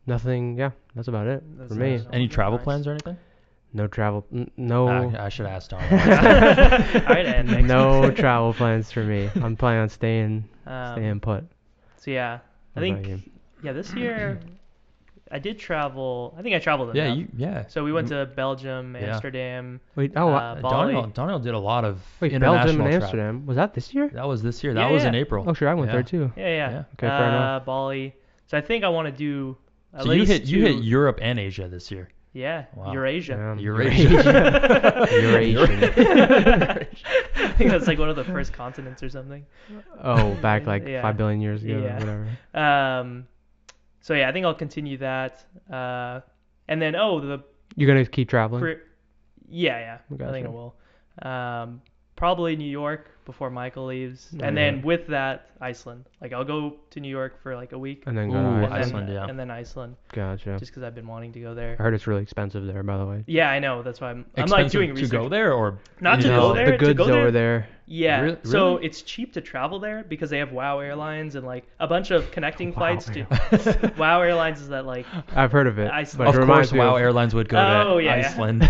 nothing. Yeah, that's about it That's for me. nice. Any That's travel nice. plans or anything? No travel. No. I should ask Don. Alright, and next No one. travel plans for me. I'm planning on staying put. So yeah, I What about think you? this year I did travel. I think I traveled Yeah, enough. So we went to Belgium, Yeah. Amsterdam. Wait. Bali. Daniel did a lot of Wait. international Belgium and travel. Amsterdam. Was that this year? That was this year. Yeah, That was in yeah. April. Oh, sure. I went Yeah. there too. Yeah. Yeah. Okay, fair enough. Bali. So I think I want to do at So least you hit two- Europe and Asia this year. Yeah, Wow. Eurasia. Yeah. Eurasia. Eurasian. I think that's like one of the first continents or something. Oh, back like Yeah. 5 billion years ago, Yeah. or whatever. So yeah, I think I'll continue that. And then You're gonna keep traveling. yeah, I Gotcha. think I will. Probably New York before Michael leaves, Oh, and yeah. then with that Iceland. Like I'll go to New York for like a week, And then go Ooh, to and Iceland. Iceland, yeah. and then Iceland, Gotcha. just because I've been wanting to go I there. heard it's really expensive there, by the way. Yeah, I know. That's why I'm like Expensive doing to research. go there or Not to You go know, there. the goods to go there, over there. Yeah. Really? So it's cheap to travel there because they have WoW Airlines and like a bunch of connecting Wow flights to Airlines. WoW Airlines is that like I've heard of it. Iceland. But Of it course, reminds me WoW of- Airlines would go Oh, to yeah, yeah. Iceland.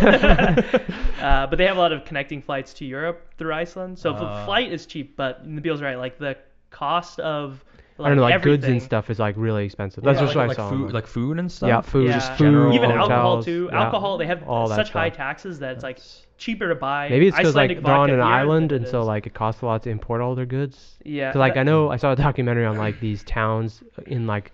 but they have a lot of connecting flights to Europe through Iceland. So the Oh. flight is cheap, but Nabil's right. Like the cost of I don't know, like everything, goods and stuff is like really expensive. That's Yeah, just like, what I like saw. food, like food and stuff. Yeah, food, Yeah. just Just food, general- even alcohol hotels, too. yeah, Alcohol, they have all that such high stuff. taxes that it's like cheaper to buy. Maybe it's because like Icelandic they're on vodka an beer island, than and it so is- like it costs a lot to import all their goods. yeah. Cause like I know I saw a documentary on like these towns in like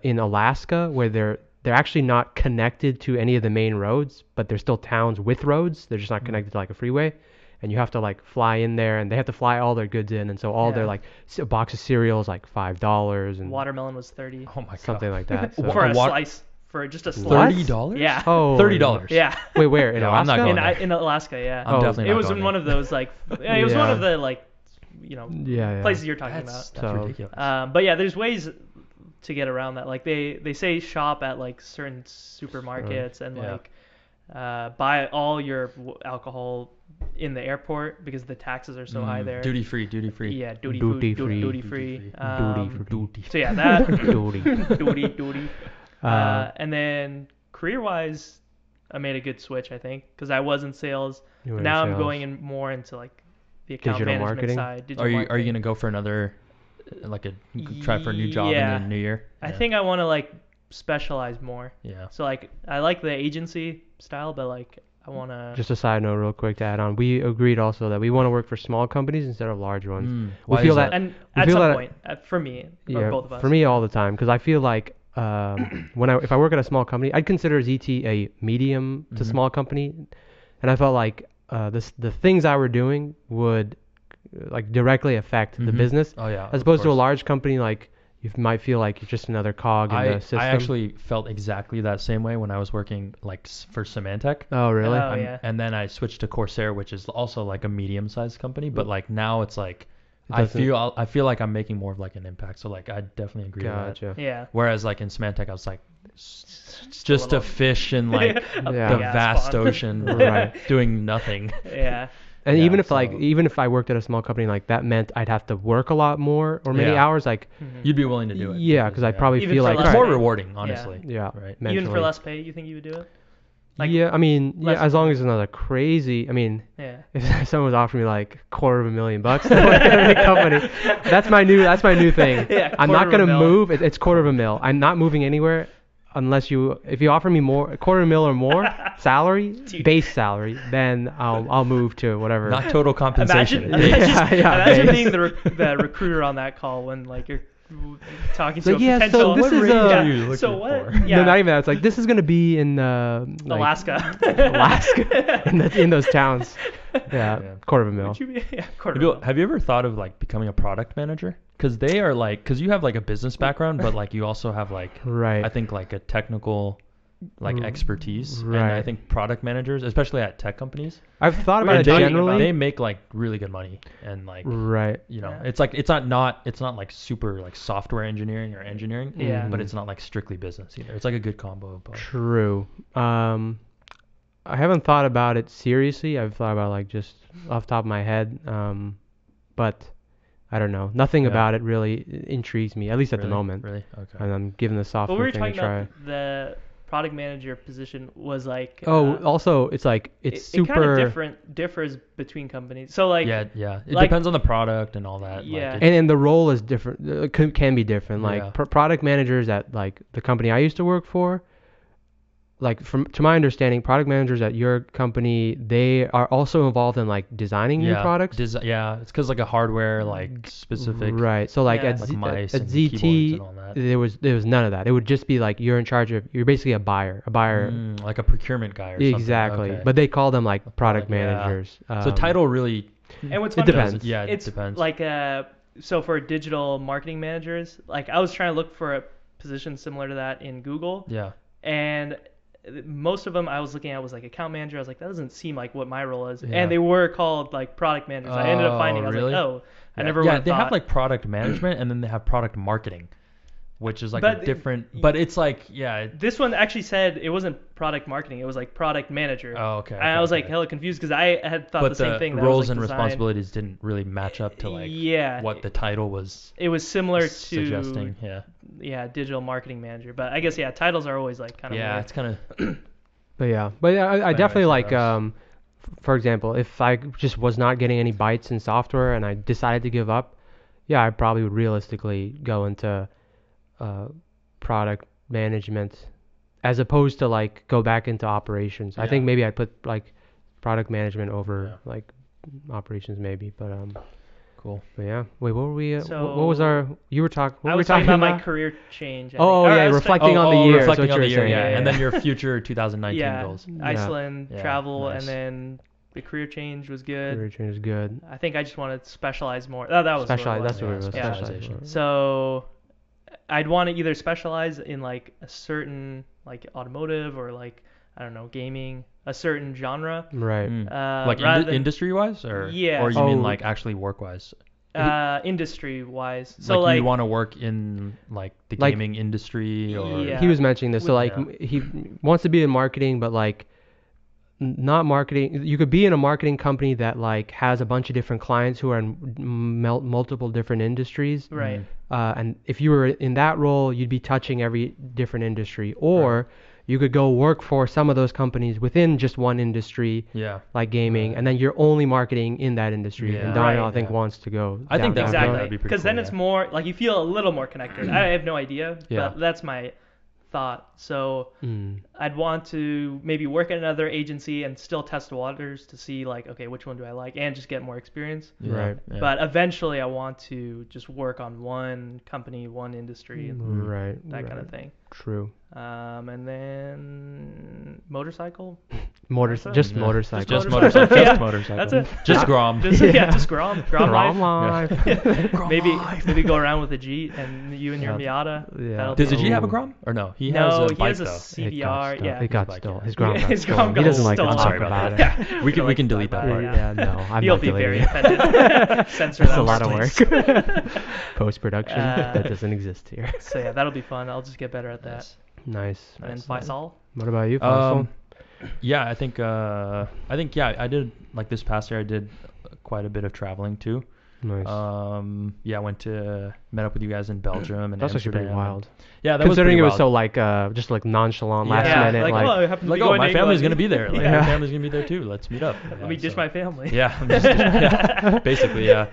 in Alaska where they're actually not connected to any of the main roads, but they're still towns with roads. They're just not connected to like a freeway, and you have to like fly in there, and they have to fly all their goods in, and so all their Yeah. like a box of cereal is like $5 and watermelon was 30 Oh my god. something like that. So. for a wa- slice for just a slice. What? $30? Yeah. Oh, $30. Yeah. Wait, where in No, I'm not Alaska? going In, there. in Alaska, yeah. I'm Oh, definitely It not was going in one there. of those like it was one Yeah. of the like Yeah. places you're talking That's about. So- ridiculous. But yeah, there's ways to get around that. Like they say shop at like certain supermarkets and Yeah. like buy all your alcohol in the airport because the taxes are so high there. Duty free. Yeah, Duty duty free. free. Duty. So yeah, that Duty. duty. And then career-wise, I made a good switch, I think, because I was in sales. You were in Now I'm sales. going in more into like the account Digital management marketing? side. Digital Are you marketing. gonna go for another try for a new job Yeah. in the new year? I think I want to like specialize more. Yeah. So like I like the agency style, but like I want to. Just a side note, real quick to add on. We agreed also that we want to work for small companies instead of large ones. Why feel is that- And we at feel some that- point, for me, or both of us. for me all the time, because I feel like if I work at a small company, I'd consider ZT a medium to small company, and I felt like the things I were doing would like directly affect the business, Oh yeah. as of opposed to a course. large company like you might feel like you're just another cog in the system. I actually felt exactly that same way when I was working like for Symantec. Oh really? Oh, yeah. And then I switched to Corsair, which is also like a medium-sized company, but like now it's like It I doesn't- feel like I'm making more of like an impact. So like I definitely agree with that. Gotcha. Yeah. Whereas like in Symantec, I was like just little- a fish in like A Yeah. the big-ass vast pond. ocean, Right. doing nothing. Yeah. And Yeah, even if so- even if I worked at a small company, like that meant I'd have to work a lot more or many Yeah. hours. Like You'd be willing to do it. yeah, because I probably Even feel for like less it's more pay. rewarding, honestly. yeah, Right. mentally. Even for less pay, you think you would do it? Like, yeah, I mean, less- yeah, as long as it's not a crazy. I mean, Yeah. if someone was offering me like $250,000 to work at a big company, that's my new thing. Yeah, I'm not gonna $250,000. move. It's $250,000. I'm not moving anywhere unless if you offer me more $250,000 or more salary, Dude. base salary, then I'll move to whatever. Not total compensation. Imagine, imagine base. being the recruiter on that call when like you're talking So, to a yeah, so potential. this What is, range uh, are you looking so what? for? Yeah. No, not even that. It's like this is gonna be in like, Alaska. Alaska, in those towns. Yeah, Yeah. $250,000. Would you be? Yeah, quarter Have you, mil. have you ever thought of like becoming a product manager? Because they are like, because you have like a business background, but like you also have like, Right. I think like a technical like expertise. And Right. I think product managers, especially at tech companies, I've thought We about were it they, talking generally. they make like really good money and like, Right. you know, Yeah. it's like it's not like super like software engineering or engineering, Yeah. but it's not like strictly business either. It's like a good combo of both. True. I haven't thought about it seriously. I've thought about like just off the top of my head. But I don't know. Nothing Yeah. about it really intrigues me, at least at the Really? moment. Really? Okay. And I'm giving the But software we were thing a talking try. about the product manager position was like. Also, it's like it's it kind super. of differs between companies. So like. Yeah. It like- depends on the product and all that. Yeah. Like, And the role is different. Can be different. Like Yeah. product managers at like the company I used to work for. Like to my understanding, product managers at your company, they are also involved in like designing new products. Yeah, it's because like a hardware like specific Right. So like Yeah. at, like Z- mice at and keyboards ZT, and all that. there was none of that. It would just be like you're in charge of. You're basically a buyer. Like a procurement guy or something. Exactly. Okay. But they call them like product Yeah. managers. So title really And what's It funny depends. Yeah, it it's depends. like so for digital marketing managers, like I was trying to look for a position similar to that in Google, Yeah. and most of them I was looking at was like account manager. I was like, that doesn't seem like what my role is, Yeah. and they were called like product managers. I ended up finding I was really? like, oh, I Yeah. never would Yeah, have they thought. have like product management and then they have product marketing, which is like But a different. But it's like This one actually said it wasn't product marketing; it was like product manager. Oh, okay. And I was like hella confused because I had thought But the same thing. That it was, roles like, and design. responsibilities didn't really match up to like Yeah, what the title was it was similar to suggesting. Yeah. digital marketing manager. But I guess titles are always like kind of Yeah, weird. it's kind of. But I definitely anyways, like gross. for example, if I just was not getting any bites in software and I decided to give up, yeah, I probably would realistically go into product management as opposed to like go back into operations. I think Yeah. maybe I'd put like product management over Yeah. like operations maybe, but Cool. But yeah. Wait, what were we? So- what was our? You were talking. What I were we was talking talking about my career change. I Oh, think. Or yeah, I was reflecting talking- on the year. is reflecting what on you the were year, saying. yeah, and then your future 2019 yeah, goals. Iceland, Yeah, travel, nice. and then the career change was good. Career change is good. I think I just wanted to specialize more. That was Specialize. what it That's what it was. Yeah, Specialize. specialization. So I'd want to either specialize in like a certain like automotive or like I don't know gaming, a certain genre. Right. Like rather than industry wise, or Yeah. or you mean Oh. like actually work wise? industry wise. So like like you want to work in like the Like- gaming industry, or Yeah. He was mentioning this. So like Yeah. he wants to be in marketing, but like not marketing. You could be in a marketing company that like has a bunch of different clients who are in multiple different industries. Right. And if you were in that role, you'd be touching every different industry. Or you could go work for some of those companies within just one industry, like gaming, and then you're only marketing in that industry. Yeah. And Daniel, Right. I think, wants to go. I think down that's that road. that'd Exactly. be pretty Because cool, then it's more like you feel a little more connected. I have no idea, Yeah. but that's my thought. So I'd want to maybe work at another agency and still test the waters to see like, okay, which one do I like, and just get more experience. Right. Yeah. But eventually I want to just work on one company, one industry, and Right. that kind of thing. True. And then motorcycle. Just Yeah. motorcycle. Just motorcycle. Yeah, Just motorcycle. That's it. Just Grom. Just Grom. Grom Grom life. life. Maybe go around with a Jeep and you and your Miata. Yeah. That'll Does be the G have a Ooh. Grom? Or no? He No, has a he bike has a though. CBR. Yeah. It got His bike, stolen. yeah. His Grom got His Grom stolen. He got doesn't like to stolen. talk Sorry about about it. Yeah. We can Like delete that that part, part. yeah. No, I'm He'll not be very deleting it. offended. Censor That's that a lot of please. work. Post production that doesn't exist here. So yeah, that'll be fun. I'll just get better at that. Nice. And then Nice. Faisal. What about you, Faisal? Yeah, I think I did like this past year. I did quite a bit of traveling too. Nice. Yeah, I went to met up with you guys in Belgium and That's actually Amsterdam. pretty wild. Yeah, that Considering it was was pretty so like just like nonchalant last Yeah, minute, like, like oh, I happen to like be oh, going my to family's England. gonna be there. Like Yeah. my family's gonna be there too. Let's meet up. Let me ditch my family. Yeah, I'm just, yeah, basically, yeah.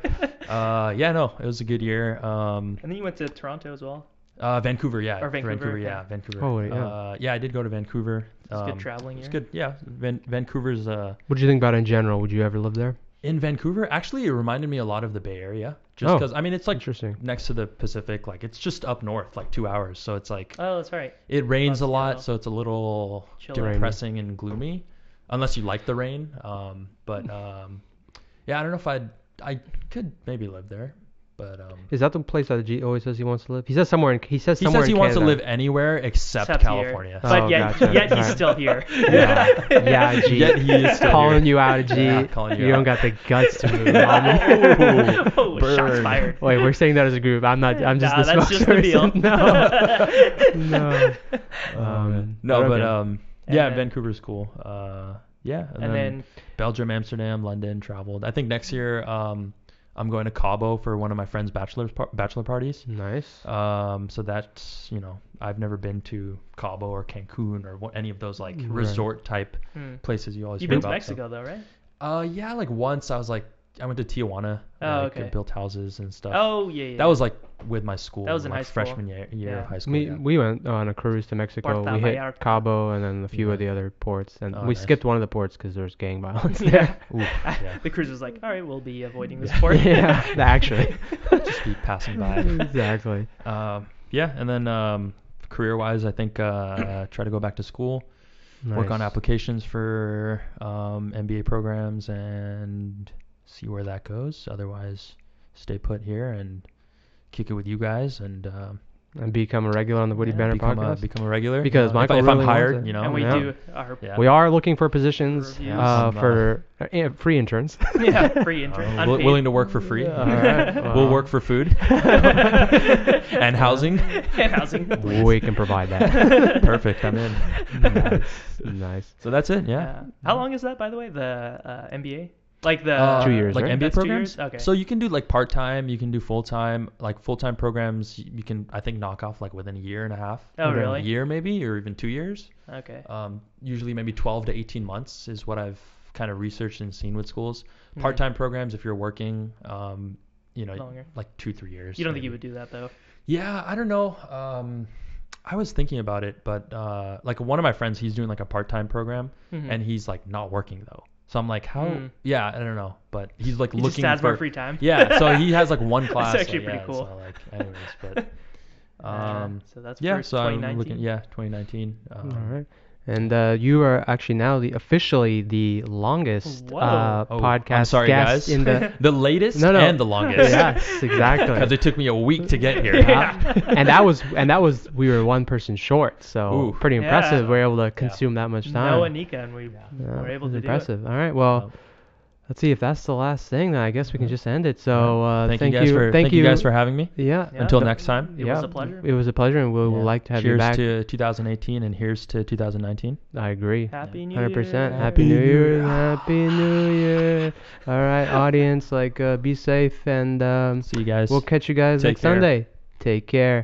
Yeah, no, it was a good year. And then you went to Toronto as well. Vancouver, yeah. Or Vancouver, yeah, okay. Vancouver. Oh, yeah. Yeah, I did go to Vancouver. It's a good traveling It's year. good, yeah. Vancouver's what do you think about it in general? Would you ever live there? in Vancouver. Actually, it reminded me a lot of the Bay Area, just because I mean it's like Interesting. next to the Pacific, like it's just up north, like 2 hours. So it's like Oh, that's right. it rains a That's lot, chill. so it's a little Chill. depressing and gloomy, unless you like the rain. But yeah, I don't know if I could maybe live there, but Is that the place that G always says he wants to live? He says somewhere in he says somewhere he in wants to Canada. live anywhere except Except California. Here. But Oh, yet gotcha. he's Alright. still here. Yeah, G. Yet he is still calling here. you out, G. Yeah, calling you you don't out. got the guts to move on. Oh, shots burn. fired. Wait, we're saying that as a group. I'm just Nah, the that's just the deal. No. No. No, but okay. yeah, then- Vancouver's cool. Yeah, And then Belgium, Amsterdam, London, traveled. I think next year I'm going to Cabo for one of my friend's bachelor parties. Nice. So that's, I've never been to Cabo or Cancun or any of those like resort type places you always you've hear been to about. Mexico though, right? Yeah, like once I went to Tijuana. Oh, like, okay. built houses and stuff. Oh yeah. That was like with my school. That was in like high school. freshman year Yeah. of high school. We yeah. we went on a cruise to Mexico. Puerto We hit Vallarta. Cabo and then a few of Yeah. the other ports, and Oh, we nice. skipped one of the ports because there was gang violence Yeah. there. Oof, yeah. The cruise was like, all right, we'll be avoiding this port. Yeah, actually. Just be passing by. Exactly. Yeah, and then career-wise, I think try to go back to school, work on Nice. applications for MBA programs, and see where that goes. Otherwise, stay put here and kick it with you guys, and And become a regular on the WittyBantr podcast. become a regular. Because Michael if really I'm wants hired, it. And we Yeah. do our Yeah. We are looking for positions Reviews. for free interns. free intern. Wi- willing to work for free. All right, We'll well. work for food and housing. and housing. We can provide that. Perfect. I'm in. Nice. So that's it. Yeah. How long is that, by the way? The MBA? Like the 2 years, like right? MBA That's 2 programs. years? Okay. So you can do like part time, you can do full time. Like full time programs, you can I think knock off like within a year and a half. Oh, Okay. really? A year maybe, or even 2 years. Okay. Usually maybe 12 to 18 months is what I've kind of researched and seen with schools. Part time programs, if you're working, Longer. like 2-3 years. You don't think maybe. you would do that though? Yeah, I don't know. I was thinking about it, but like one of my friends, he's doing like a part time program, Mhm. and he's like not working though. So I'm like, how? Mm. Yeah, I don't know, but he's like He looking just has for more free time. Yeah, so he has like one class. actually so, pretty yeah, cool. So like, anyways, but So that's yeah, for so I'm 2019. looking. Yeah, 2019. All right. And you are actually now officially the longest Whoa. Oh, podcast I'm sorry, guest guys. in the. The latest No. and the longest. Yes, exactly. Because it took me a week to get here. and that was we were one person short, so Ooh. pretty impressive. Yeah. We were able to consume that much time. Noah, Nika, and we were able it's to impressive. All right, well, let's see if that's the last thing. Then I guess we can just end it. So thank you guys for having me. Yeah. Yeah. Until next time. It was a pleasure. It was a pleasure, and we'll like to have you back. Cheers to 2018, and here's to 2019. I agree. Happy New 100%. Year. Happy New Year. Happy New Year. All right, audience, be safe, and See you guys. we'll catch you guys Take next care. Sunday. Take care.